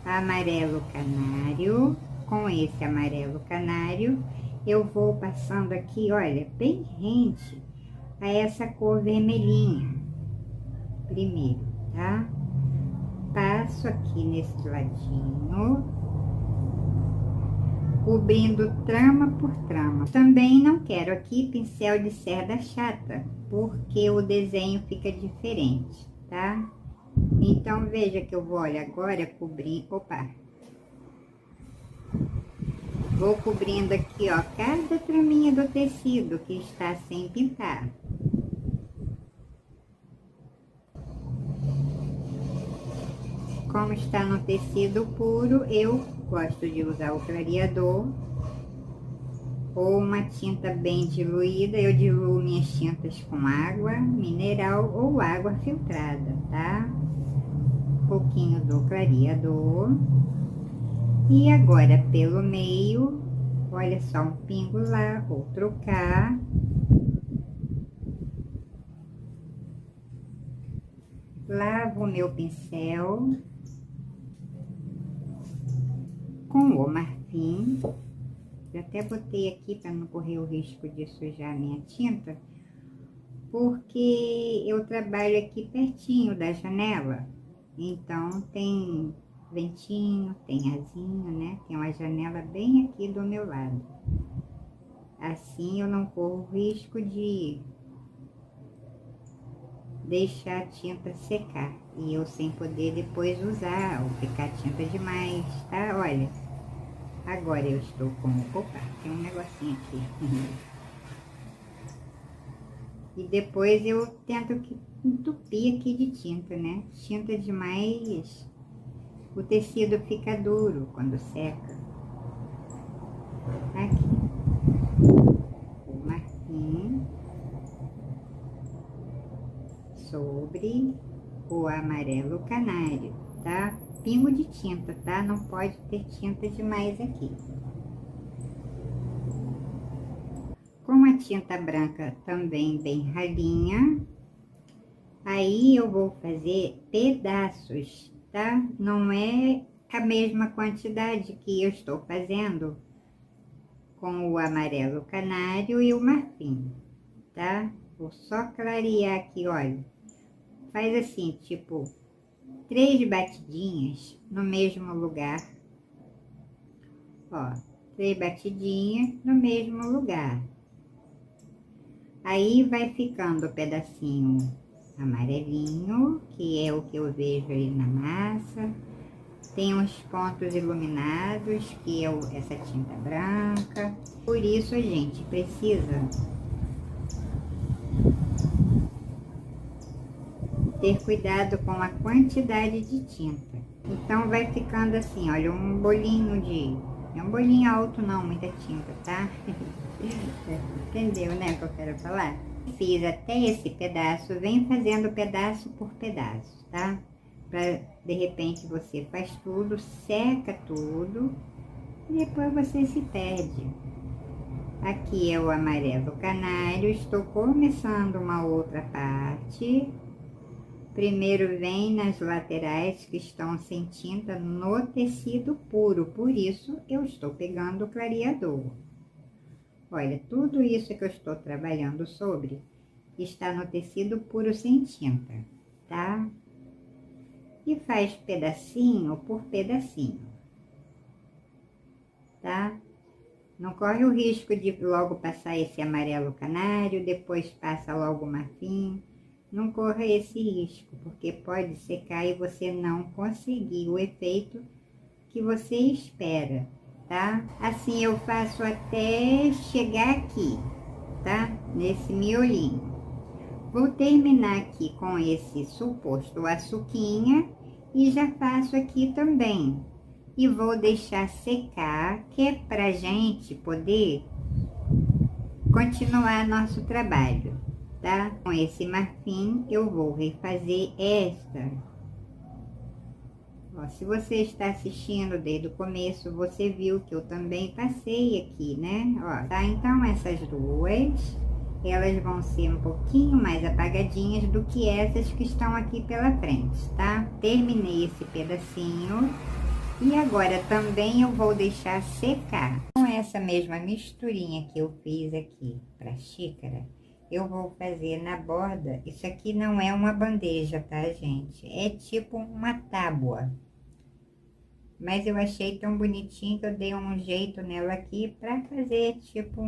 amarelo canário. Com esse amarelo canário, eu vou passando aqui, olha, bem rente a essa cor vermelhinha, primeiro, tá? Passo aqui nesse ladinho, cobrindo trama por trama. Também não quero aqui pincel de cerda chata, porque o desenho fica diferente, tá? Então, veja que eu vou, olha, agora cobrir, opa, vou cobrindo aqui, ó, cada traminha do tecido que está sem pintar. Como está no tecido puro, eu gosto de usar o clareador ou uma tinta bem diluída. Eu diluo minhas tintas com água mineral ou água filtrada, tá? Um pouquinho do clareador. E agora, pelo meio, olha só, um pingo lá, outro cá. Lavo o meu pincel com o marfim. Eu até botei aqui para não correr o risco de sujar a minha tinta, porque eu trabalho aqui pertinho da janela, então tem ventinho, tem asinho, né? Tem uma janela bem aqui do meu lado. Assim eu não corro risco de deixar a tinta secar e eu sem poder depois usar ou ficar tinta demais, tá? Olha, agora eu estou com... Opa, tem um negocinho aqui. E depois eu tento que entupir aqui de tinta, né? Tinta demais, o tecido fica duro quando seca. Aqui, o marfim sobre o amarelo canário, tá? Pingo de tinta, tá? Não pode ter tinta demais aqui. Com a tinta branca também bem ralinha, aí eu vou fazer pedaços, tá? Não é a mesma quantidade que eu estou fazendo com o amarelo canário e o marfim, tá? Vou só clarear aqui, olha. Faz assim, tipo, 3 batidinhas no mesmo lugar. Ó, 3 batidinhas no mesmo lugar. Aí vai ficando o pedacinho amarelinho, que é o que eu vejo aí na massa. Tem uns pontos iluminados, que é essa tinta branca. Por isso a gente precisa ter cuidado com a quantidade de tinta. Então vai ficando assim, olha, um bolinho de... É um bolinho alto não, muita tinta, tá? Entendeu, né, o que eu quero falar? Fiz até esse pedaço, vem fazendo pedaço por pedaço, tá? Pra, de repente, você faz tudo, seca tudo, e depois você se perde. Aqui é o amarelo canário, estou começando uma outra parte. Primeiro vem nas laterais que estão sem tinta no tecido puro, por isso eu estou pegando o clareador. Olha, tudo isso que eu estou trabalhando sobre está no tecido puro sem tinta, tá? E faz pedacinho por pedacinho, tá? Não corre o risco de logo passar esse amarelo canário, depois passa logo o marfim. Não corra esse risco, porque pode secar e você não conseguir o efeito que você espera, tá? Assim eu faço até chegar aqui, tá? Nesse miolinho. Vou terminar aqui com esse suposto açuquinha e já faço aqui também. E vou deixar secar, que é pra gente poder continuar nosso trabalho, tá? Com esse marfim eu vou refazer esta. Ó, se você está assistindo desde o começo, você viu que eu também passei aqui, né? Ó, tá? Então essas duas, elas vão ser um pouquinho mais apagadinhas do que essas que estão aqui pela frente, tá? Terminei esse pedacinho e agora também eu vou deixar secar. Com essa mesma misturinha que eu fiz aqui para xícara, eu vou fazer na borda. Isso aqui não é uma bandeja, tá, gente? É tipo uma tábua. Mas eu achei tão bonitinho que eu dei um jeito nela aqui para fazer tipo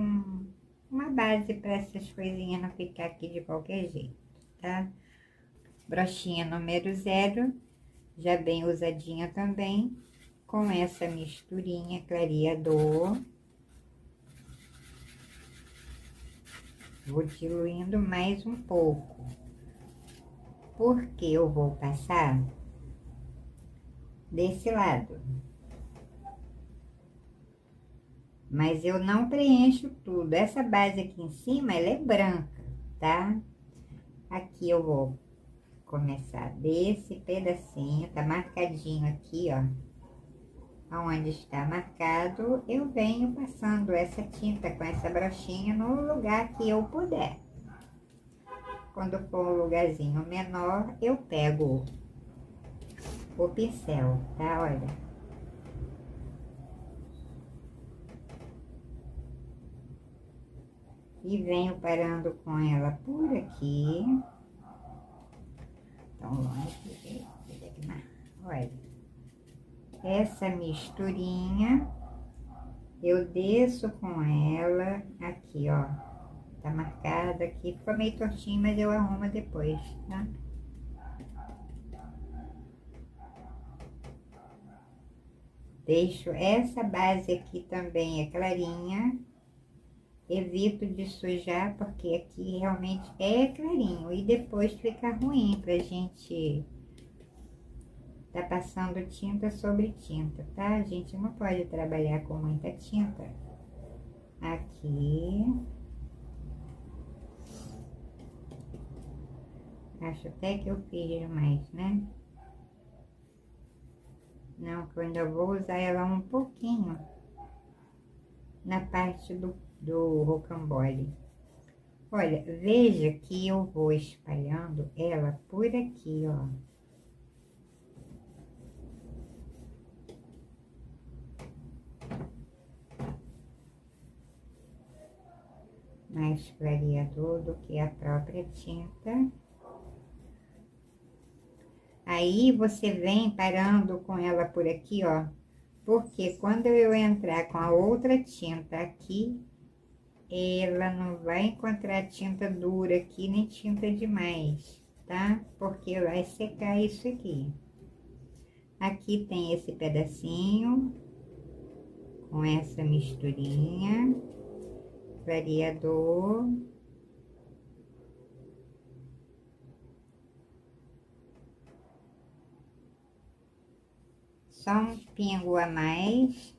uma base para essas coisinhas não ficar aqui de qualquer jeito, tá? Brochinha número 0, já bem usadinha também, com essa misturinha clareador. Vou diluindo mais um pouco, porque eu vou passar desse lado. Mas eu não preencho tudo. Essa base aqui em cima, ela é branca, tá? Aqui eu vou começar desse pedacinho, tá marcadinho aqui, ó. Onde está marcado, eu venho passando essa tinta com essa brochinha no lugar que eu puder. Quando for um lugarzinho menor, eu pego o pincel, tá? Olha. E venho parando com ela por aqui. Então, longe, olha. Essa misturinha, eu desço com ela aqui, ó. tá marcada aqui. Ficou meio tortinho, mas eu arrumo depois, tá? Deixo essa base aqui também, é clarinha. Evito de sujar, porque aqui realmente é clarinho. E depois fica ruim pra gente tá passando tinta sobre tinta, tá? A gente não pode trabalhar com muita tinta. Aqui. Acho até que eu fiz demais, né? Não, que eu ainda vou usar ela um pouquinho na parte do rocambole. Olha, veja que eu vou espalhando ela por aqui, ó. Mais clareador do que a própria tinta. Aí você vem parando com ela por aqui, ó. Porque quando eu entrar com a outra tinta aqui, ela não vai encontrar tinta dura aqui, nem tinta demais, tá? Porque vai secar isso aqui. Aqui tem esse pedacinho, com essa misturinha, clareador. Só um pingo a mais.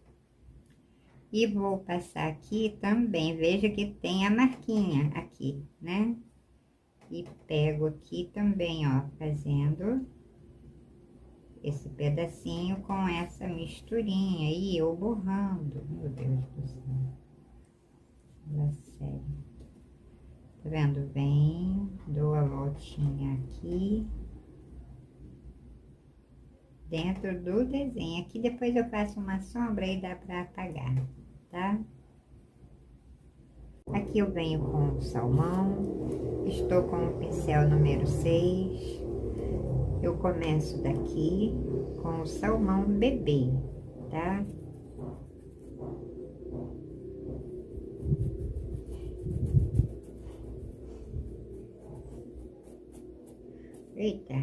E vou passar aqui também, veja que tem a marquinha aqui, né? E pego aqui também, ó, fazendo esse pedacinho com essa misturinha. E eu borrando, meu Deus do céu. Fala sério. Tá vendo? Vem, dou a voltinha aqui. Dentro do desenho. Aqui depois eu faço uma sombra e dá pra apagar, tá? Aqui eu venho com o salmão, estou com o pincel número 6. Eu começo daqui com o salmão bebê, tá? Eita!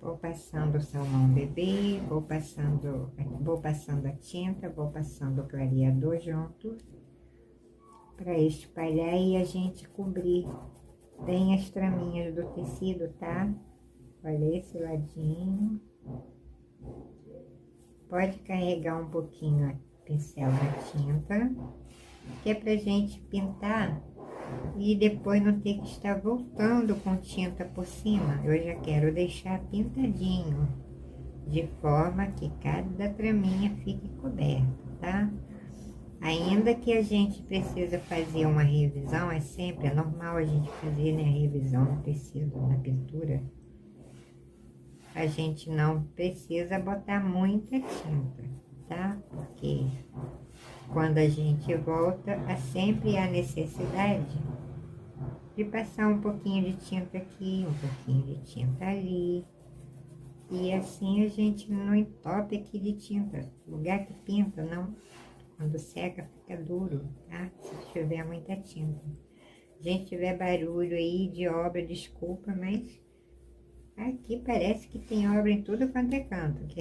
Vou passando o salmão bebê, vou passando a tinta, vou passando o clareador junto, para espalhar e a gente cobrir bem as traminhas do tecido, tá? Olha esse ladinho. Pode carregar um pouquinho o pincel na tinta, que é pra gente pintar e depois não ter que estar voltando com tinta por cima. Eu já quero deixar pintadinho, de forma que cada traminha fique coberta, tá? Ainda que a gente precisa fazer uma revisão, é normal a gente fazer, né, a revisão no tecido, na pintura. A gente não precisa botar muita tinta, tá? Porque quando a gente volta, há sempre a necessidade de passar um pouquinho de tinta aqui, um pouquinho de tinta ali. E assim a gente não entope aqui de tinta. Lugar que pinta, não. Quando seca, fica duro, tá? Se tiver muita tinta. Se a gente tiver barulho aí de obra, desculpa, mas aqui parece que tem obra em tudo quanto é canto. Que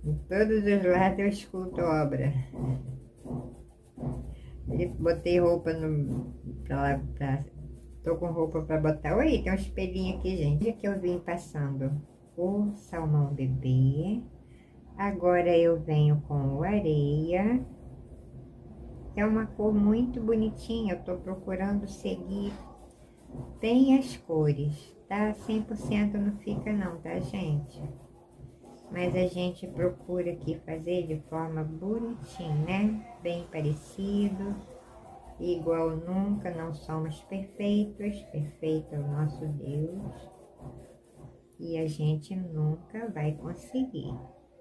em todos os lados eu escuto obra. Botei roupa tô com roupa pra botar. Oi, tem um espelhinho aqui, gente. Aqui eu vim passando o salmão bebê. Agora eu venho com o areia. É uma cor muito bonitinha. Eu tô procurando seguir bem as cores, tá? 100% não fica não, tá, gente? Mas a gente procura aqui fazer de forma bonitinha, né? Bem parecido, igual nunca, não somos perfeitos, perfeito é o nosso Deus. E a gente nunca vai conseguir,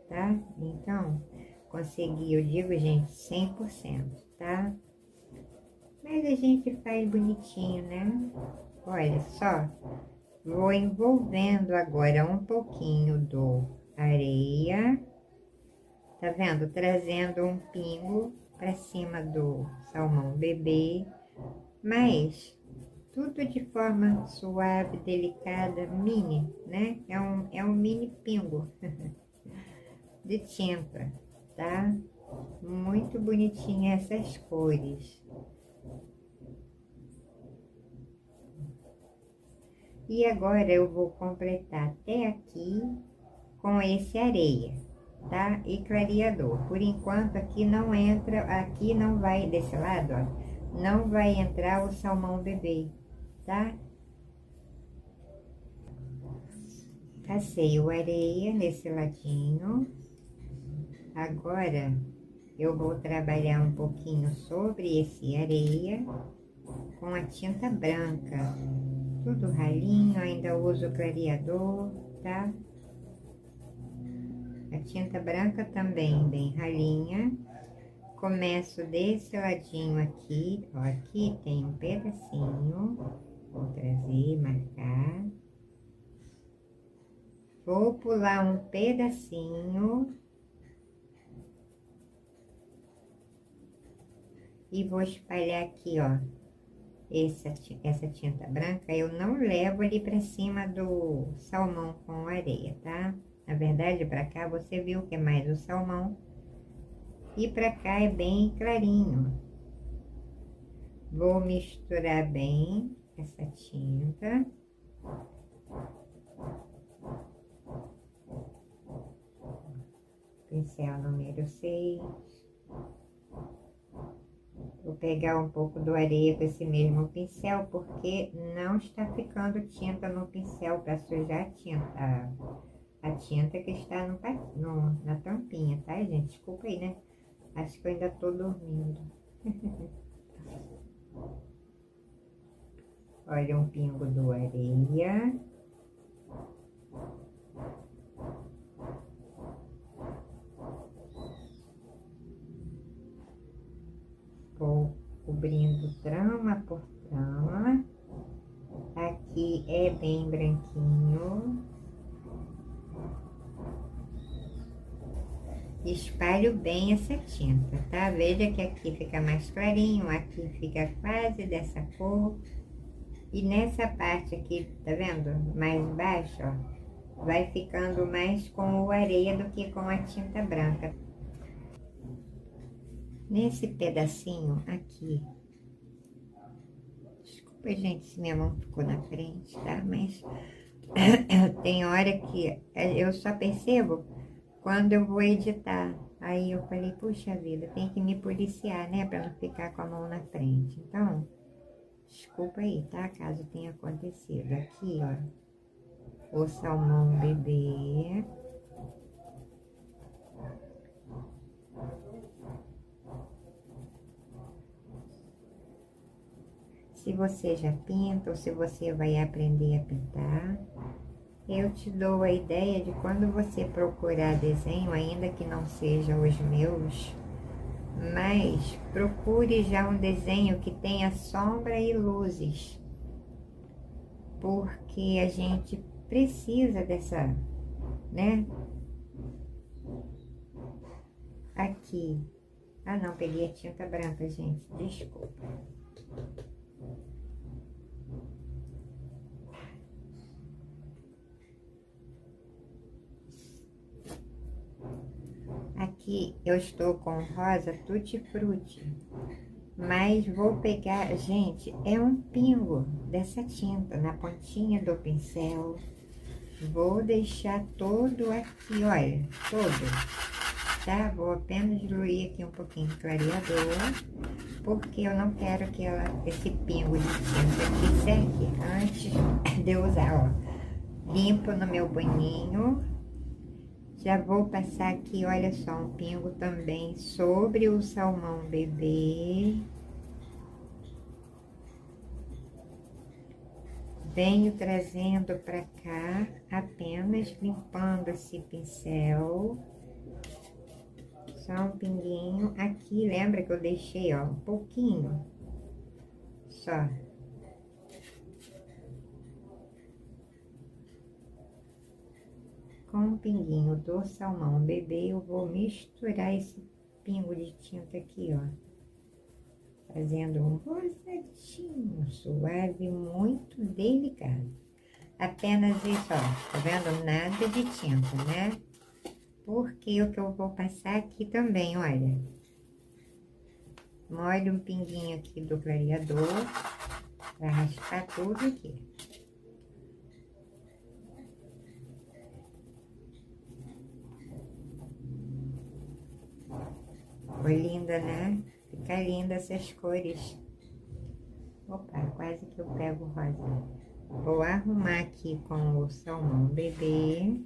tá? Então, conseguir, eu digo, gente, 100%, tá? Mas a gente faz bonitinho, né? Olha só, Vou envolvendo agora um pouquinho do areia, tá vendo? Trazendo um pingo para cima do salmão bebê, mas tudo de forma suave, delicada, mini, né? É um mini pingo de tinta, tá? Muito bonitinha essas cores. E agora eu vou completar até aqui com esse areia, tá? E clareador. Por enquanto aqui não entra, aqui não vai, desse lado, ó, não vai entrar o salmão bebê, tá? Passei o areia nesse ladinho. Agora eu vou trabalhar um pouquinho sobre esse areia com a tinta branca. Tudo ralinho, ainda uso clareador, tá? A tinta branca também bem ralinha. Começo desse ladinho aqui, ó, aqui tem um pedacinho, vou trazer, marcar. Vou pular um pedacinho e vou espalhar aqui, ó, essa tinta branca. Eu não levo ali pra cima do salmão com areia, tá? Na verdade, pra cá você viu que é mais o salmão e pra cá é bem clarinho. Vou misturar bem essa tinta. Pincel número 6. Vou pegar um pouco do areia com esse mesmo pincel, porque não está ficando tinta no pincel para sujar a tinta. A tinta que está na tampinha, tá, gente? Desculpa aí, né? Acho que eu ainda tô dormindo. Olha um pingo do areia. Vou cobrindo trama por trama. Aqui é bem branquinho. Espalho bem essa tinta, tá? Veja que aqui fica mais clarinho, aqui fica quase dessa cor. E nessa parte aqui, tá vendo? Mais baixo, ó, vai ficando mais com o areia do que com a tinta branca. Nesse pedacinho aqui, desculpa, gente, se minha mão ficou na frente, tá? Mas tem hora que eu só percebo quando eu vou editar. Aí eu falei, puxa vida, tem que me policiar, né? Pra não ficar com a mão na frente. Então, desculpa aí, tá? Caso tenha acontecido. Aqui, ó, o salmão bebê. Se você já pinta ou se você vai aprender a pintar, eu te dou a ideia de quando você procurar desenho, ainda que não sejam os meus, mas procure já um desenho que tenha sombra e luzes, porque a gente precisa dessa, né? Aqui. Ah, não, peguei a tinta branca, gente, desculpa. Aqui eu estou com rosa tutti frutti, mas vou pegar, gente, é um pingo dessa tinta na pontinha do pincel. Vou deixar todo aqui, olha, todo, tá? Vou apenas diluir aqui um pouquinho de clareador, porque eu não quero que esse pingo de tinta aqui seque antes de eu usar, ó. Limpo no meu paninho. Já vou passar aqui, olha só, um pingo também sobre o salmão bebê. Venho trazendo pra cá, apenas limpando esse pincel. Só um pinguinho. Aqui, lembra que eu deixei, ó, um pouquinho. Só. com um pinguinho do salmão bebê, eu vou misturar esse pingo de tinta aqui, ó. Fazendo um rosadinho suave, muito delicado. Apenas isso, ó, tá vendo? Nada de tinta, né? Porque o que eu vou passar aqui também, olha. Molho um pinguinho aqui do clareador, pra raspar tudo aqui. Ficou linda, né? Fica linda essas cores. Opa, quase que eu pego o rosa. Vou arrumar aqui com o salmão bebê.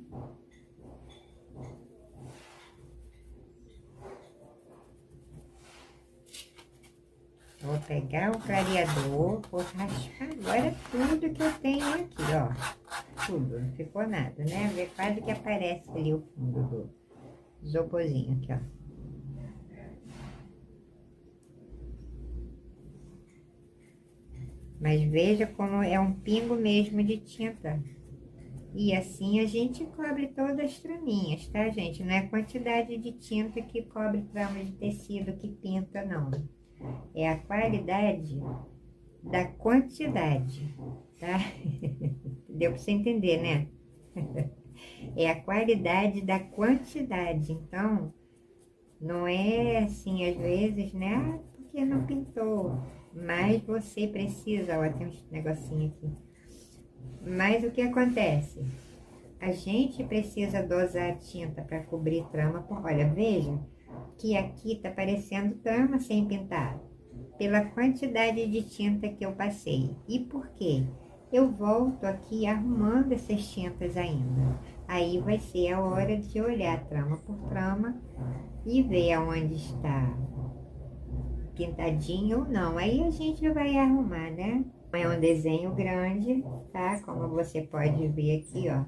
Vou pegar o clareador, vou raspar agora tudo que eu tenho aqui, ó. Tudo, não ficou nada, né? Vê quase que aparece ali o fundo do isoporzinho aqui, ó. Mas veja como é um pingo mesmo de tinta. E assim a gente cobre todas as traminhas, tá, gente? Não é a quantidade de tinta que cobre trama de tecido que pinta, não. É a qualidade da quantidade, tá? Deu pra você entender, né? É a qualidade da quantidade. Então, não é assim, às vezes, né? Ah, porque não pintou? Mas você precisa, ó, tem um negocinho aqui. Mas o que acontece? A gente precisa dosar a tinta para cobrir trama. Olha, veja que aqui tá parecendo trama sem pintar. Pela quantidade de tinta que eu passei. E por quê? Eu volto aqui arrumando essas tintas ainda. Aí vai ser a hora de olhar trama por trama e ver aonde está pintadinho ou não. Aí a gente vai arrumar, né? É um desenho grande, tá? Como você pode ver aqui, ó.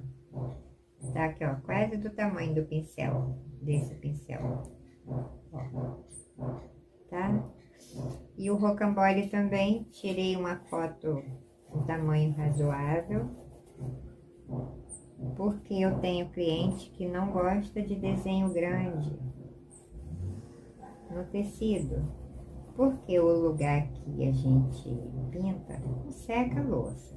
Tá aqui, ó, quase do tamanho do pincel, desse pincel, ó, tá? E o rocambole também, tirei uma foto um tamanho razoável, porque eu tenho cliente que não gosta de desenho grande no tecido, porque o lugar que a gente pinta não seca a louça.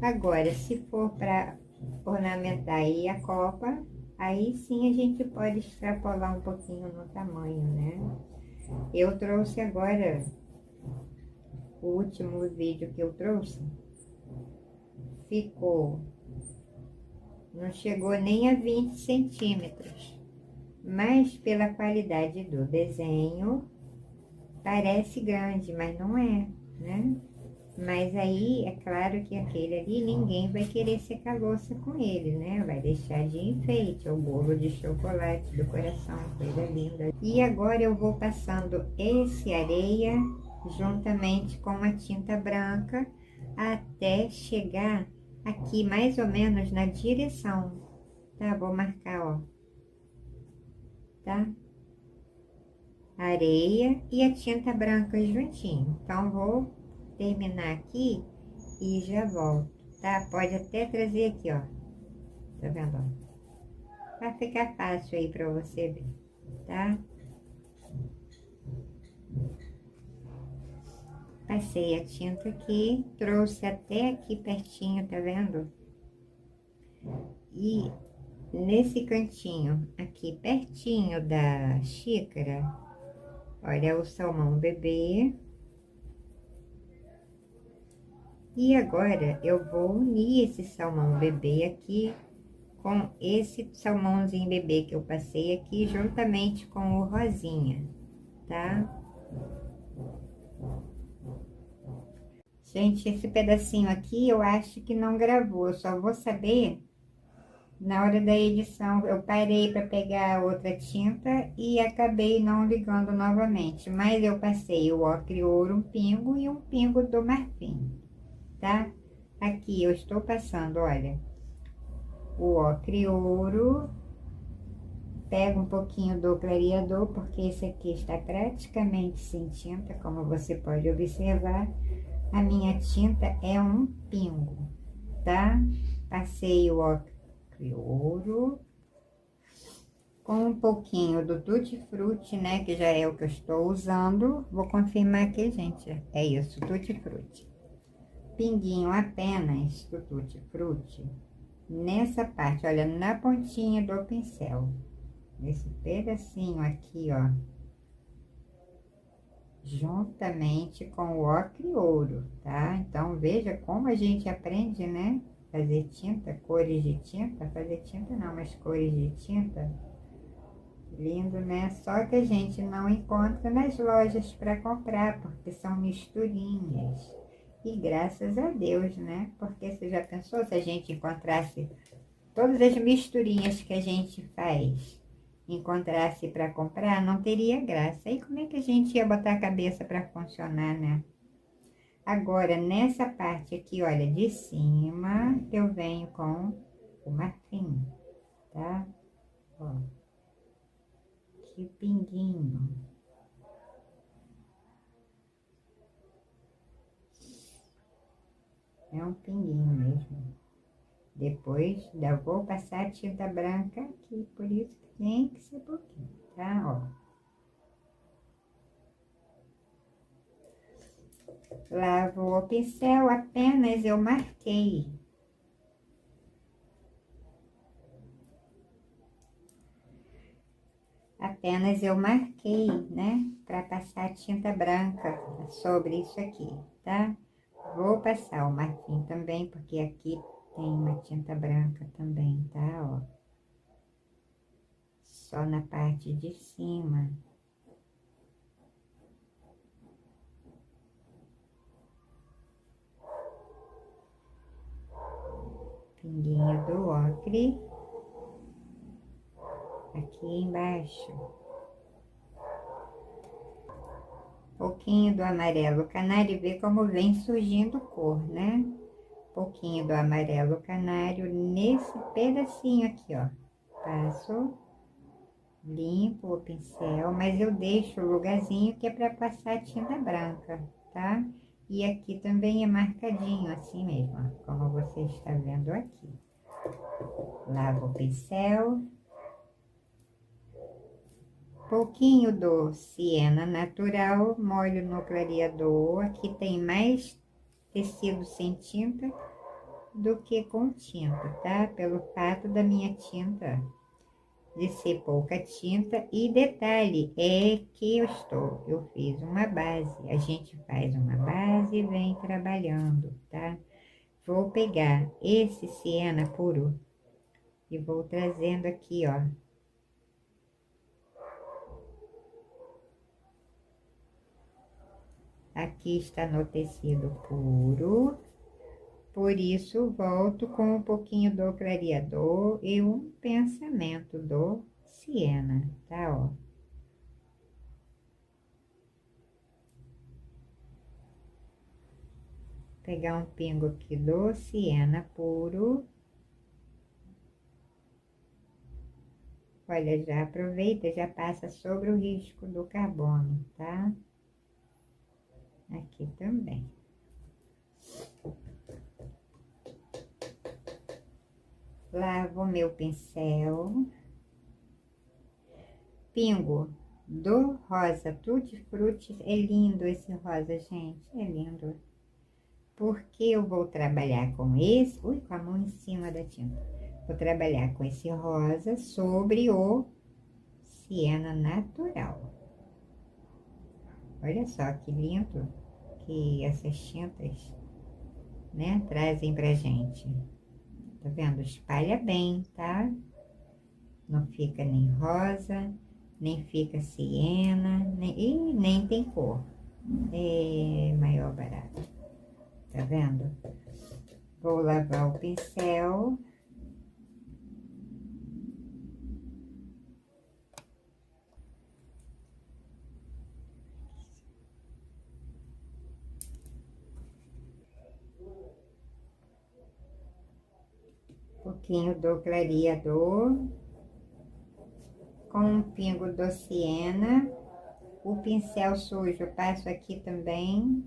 Agora, se for para ornamentar aí a copa, aí sim a gente pode extrapolar um pouquinho no tamanho, né? Eu trouxe agora, o último vídeo que eu trouxe, ficou, não chegou nem a 20 centímetros, mas pela qualidade do desenho, parece grande, mas não é, né? Mas aí, é claro que aquele ali, ninguém vai querer secar a louça com ele, né? Vai deixar de enfeite, é o bolo de chocolate do coração, coisa linda. E agora eu vou passando esse areia, juntamente com a tinta branca, até chegar aqui, mais ou menos na direção, tá? Vou marcar, ó, tá? Areia e a tinta branca juntinho. Então, vou terminar aqui e já volto, tá? Pode até trazer aqui, ó. Tá vendo, ó? Vai ficar fácil aí pra você ver, tá? Passei a tinta aqui, trouxe até aqui pertinho, tá vendo? E nesse cantinho, aqui pertinho da xícara, olha o salmão bebê. E agora eu vou unir esse salmão bebê aqui com esse salmãozinho bebê que eu passei aqui, juntamente com o rosinha, tá? Gente, esse pedacinho aqui eu acho que não gravou, eu só vou saber na hora da edição. Eu parei para pegar outra tinta e acabei não ligando novamente, mas eu passei o ocre ouro, um pingo e um pingo do marfim, tá? Aqui eu estou passando, olha, o ocre ouro, pego um pouquinho do clareador, porque esse aqui está praticamente sem tinta, como você pode observar. A minha tinta é um pingo, tá? Passei o ocre ocre ouro, com um pouquinho do Tutti Frutti, né, que já é o que eu estou usando. Vou confirmar aqui, gente, é isso, Tutti Frutti. Pinguinho apenas do Tutti Frutti nessa parte, olha, na pontinha do pincel, nesse pedacinho aqui, ó, juntamente com o ocre ouro, tá? Então, veja como a gente aprende, né? Fazer tinta, cores de tinta, fazer tinta não, mas cores de tinta. Lindo, né? Só que a gente não encontra nas lojas para comprar, porque são misturinhas. E graças a Deus, né? Porque você já pensou se a gente encontrasse todas as misturinhas que a gente faz, encontrasse para comprar, não teria graça. Aí como é que a gente ia botar a cabeça para funcionar, né? Agora, nessa parte aqui, olha, de cima, eu venho com o marfim, tá? Ó, que pinguinho. É um pinguinho mesmo. Depois, ainda vou passar tinta branca aqui, por isso que tem que ser pouquinho, tá? Ó. Lavo o pincel, apenas eu marquei. Apenas eu marquei, né? Para passar tinta branca sobre isso aqui, tá? Vou passar o marfim também, porque aqui tem uma tinta branca também, tá? Ó. Só na parte de cima. Pinguinho do ocre. Aqui embaixo. Pouquinho do amarelo canário, vê como vem surgindo cor, né? Pouquinho do amarelo canário nesse pedacinho aqui, ó. Passo, limpo o pincel, mas eu deixo o lugarzinho que é para passar tinta branca, tá? E aqui também é marcadinho, assim mesmo, ó, como você está vendo aqui. Lavo o pincel. Pouquinho do siena natural, molho no clareador. Aqui tem mais tecido sem tinta do que com tinta, tá? Pelo fato da minha tinta de ser pouca tinta. E detalhe, é que eu fiz uma base. A gente faz uma base e vem trabalhando, tá? Vou pegar esse siena puro e vou trazendo aqui, ó. Aqui está no tecido puro. Por isso, volto com um pouquinho do clareador e um pensamento do siena, tá? Ó. Pegar um pingo aqui do siena puro. Olha, já aproveita, já passa sobre o risco do carbono, tá? Aqui também. Lavo meu pincel. Pingo do rosa Tutti Frutti. É lindo esse rosa, gente, é lindo. Porque eu vou trabalhar com esse... Ui, com a mão em cima da tinta. Vou trabalhar com esse rosa sobre o siena natural. Olha só que lindo que essas tintas, né, trazem pra gente. Tá vendo? Espalha bem, tá? Não fica nem rosa, nem fica siena, e nem tem cor. É maior barato. Tá vendo? Vou lavar o pincel. Pouquinho do clareador. Com um pingo do siena. O pincel sujo eu passo aqui também.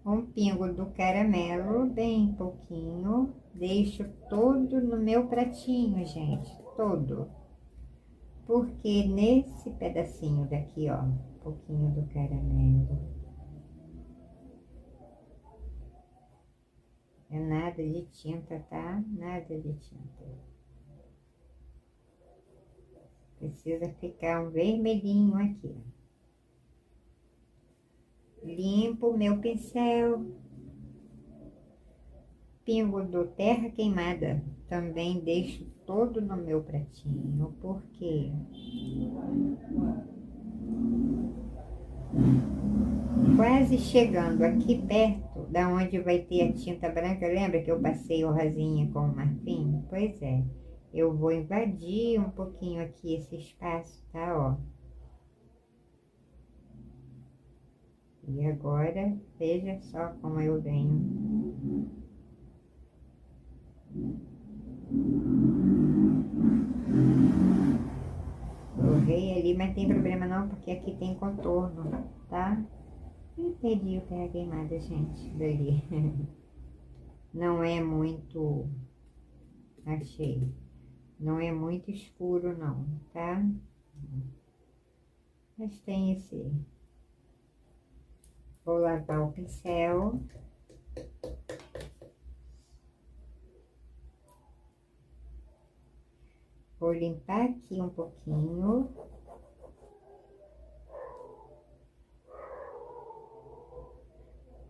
um pingo do caramelo, bem pouquinho. Deixo todo no meu pratinho, gente, todo. Porque nesse pedacinho daqui, ó, um pouquinho do caramelo. É nada de tinta, tá? Nada de tinta. Precisa ficar um vermelhinho aqui. Limpo meu pincel. Pingo do terra queimada. Também deixo todo no meu pratinho, porque quase chegando aqui perto, da onde vai ter a tinta branca, lembra que eu passei o rosinha com o marfim? Pois é, eu vou invadir um pouquinho aqui esse espaço, tá, ó. E agora, veja só como eu venho. Borrei ali, mas tem problema não, porque aqui tem contorno, tá? E perdi o terra queimada, gente, dali. Não é muito, achei, não é muito escuro não, tá? Mas tem esse. Vou lavar o pincel. Vou limpar aqui um pouquinho.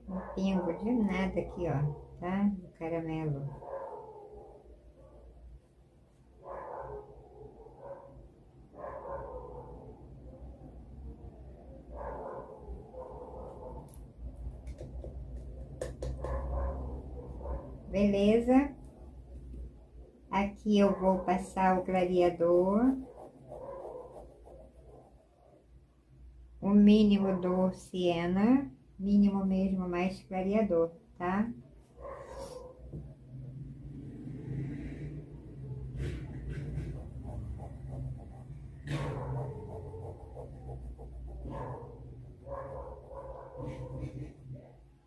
Um pingo de nada aqui, ó, tá? Do caramelo. Beleza? Aqui eu vou passar o clareador. O mínimo do siena, mínimo mesmo, mais clareador, tá?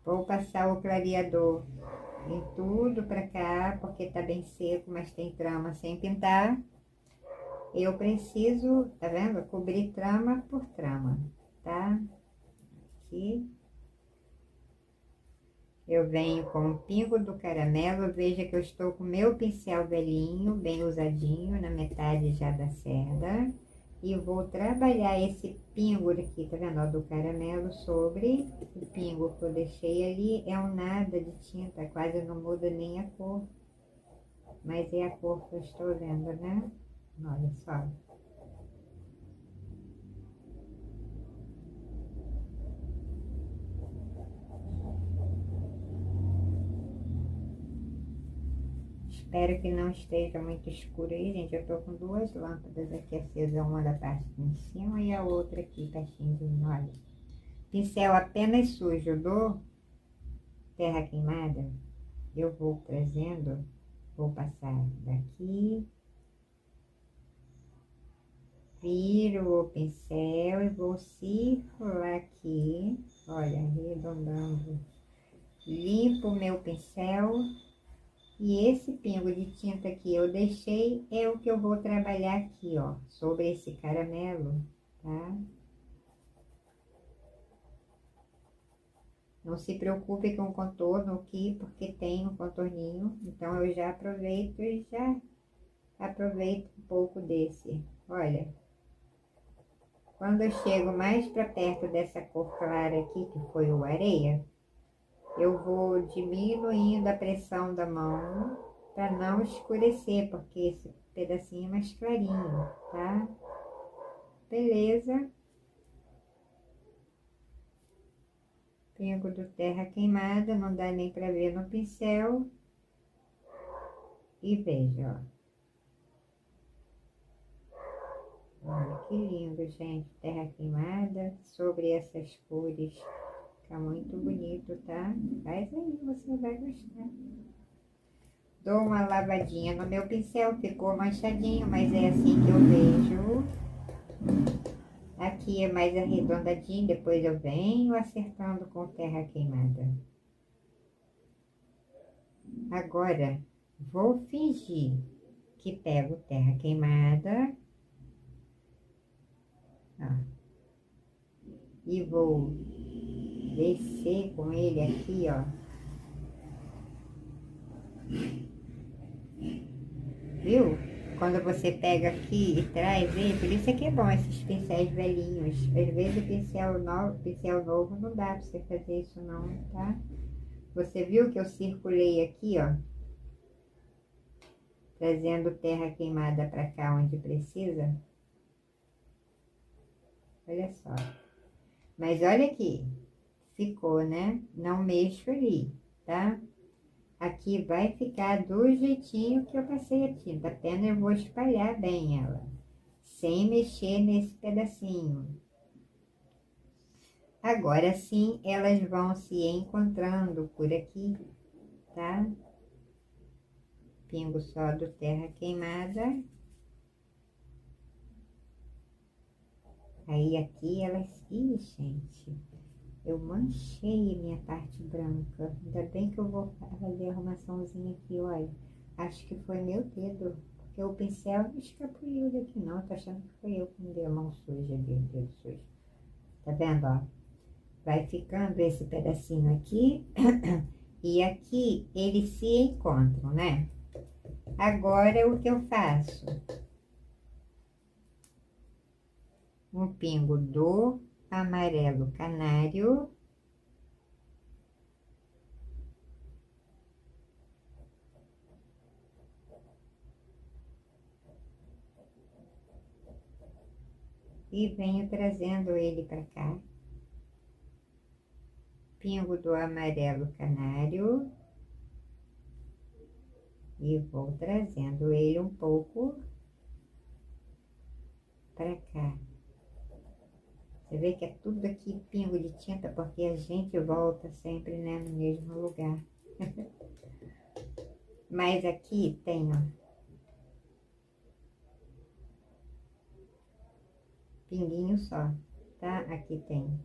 Vou passar o clareador em tudo pra cá, porque tá bem seco, mas tem trama sem pintar. Eu preciso, tá vendo? Cobrir trama por trama, tá? Aqui. Eu venho com um pingo do caramelo, veja que eu estou com meu pincel velhinho, bem usadinho, na metade já da cerda. E vou trabalhar esse pingo aqui, tá vendo, ó, do caramelo sobre o pingo que eu deixei ali. É um nada de tinta, quase não muda nem a cor. Mas é a cor que eu estou vendo, né? Olha só. Espero que não esteja muito escuro aí, gente. Eu tô com duas lâmpadas aqui acesas, uma da parte de em cima e a outra aqui pertinho de mim, olha. Pincel apenas sujo do terra queimada, eu vou trazendo, vou passar daqui, viro o pincel e vou circular aqui, olha, arredondando. Limpo o meu pincel. E esse pingo de tinta que eu deixei é o que eu vou trabalhar aqui, ó, sobre esse caramelo, tá? Não se preocupe com o contorno aqui, porque tem um contorninho, então eu já aproveito e já aproveito um pouco desse. Olha, quando eu chego mais para perto dessa cor clara aqui, que foi o areia, eu vou diminuindo a pressão da mão para não escurecer, porque esse pedacinho é mais clarinho, tá? Beleza. Pingo do terra queimada, não dá nem para ver no pincel. E veja, ó. Olha que lindo, gente. Terra queimada sobre essas cores. Fica muito bonito, tá? Faz aí, você vai gostar. Dou uma lavadinha no meu pincel, ficou manchadinho, mas é assim que eu vejo. Aqui é mais arredondadinho, depois eu venho acertando com terra queimada. Agora, vou fingir que pego terra queimada, ó, e vou descer com ele aqui, ó. Viu? Quando você pega aqui e traz ele, por isso é que é bom esses pincéis velhinhos. Às vezes o pincel novo não dá pra você fazer isso não, tá? Você viu que eu circulei aqui, ó, trazendo terra queimada pra cá onde precisa? Olha só. Mas olha aqui, ficou, né? Não mexo ali, tá? Aqui vai ficar do jeitinho que eu passei a tinta, apenas eu vou espalhar bem ela, sem mexer nesse pedacinho. Agora sim, elas vão se encontrando por aqui, tá? Pingo só do terra queimada. Aí aqui elas... Ih, gente, eu manchei a minha parte branca. Ainda bem que eu vou fazer a arrumaçãozinha aqui, olha. Acho que foi meu dedo, porque o pincel não escapuliu daqui não. Tô achando que foi eu que me dei a mão suja, dedo sujo. Tá vendo, ó? Vai ficando esse pedacinho aqui. E aqui eles se encontram, né? Agora o que eu faço? Um pingo do amarelo canário. E venho trazendo ele para cá. Pingo do amarelo canário. E vou trazendo ele um pouco para cá. Você vê que é tudo aqui pingo de tinta, porque a gente volta sempre, né, no mesmo lugar. Mas aqui tem, ó, pinguinho só, tá? Aqui tem.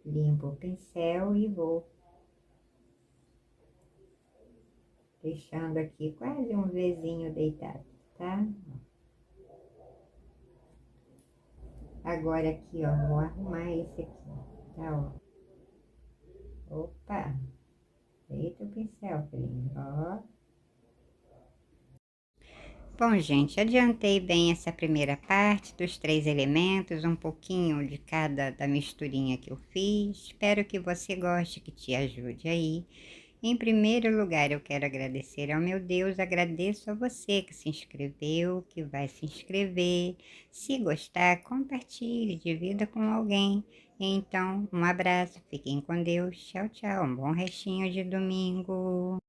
Limpo o pincel e vou deixando aqui quase um Vzinho deitado, tá? Agora aqui, ó, vou arrumar esse aqui, tá, ó. Opa! Deita o pincel, filhinho, ó. Bom, gente, adiantei bem essa primeira parte dos 3 elementos, um pouquinho de cada da misturinha que eu fiz. Espero que você goste, que te ajude aí. Em primeiro lugar, eu quero agradecer ao meu Deus, agradeço a você que se inscreveu, que vai se inscrever. Se gostar, compartilhe, divida com alguém. Então, um abraço, fiquem com Deus, tchau, tchau, um bom restinho de domingo.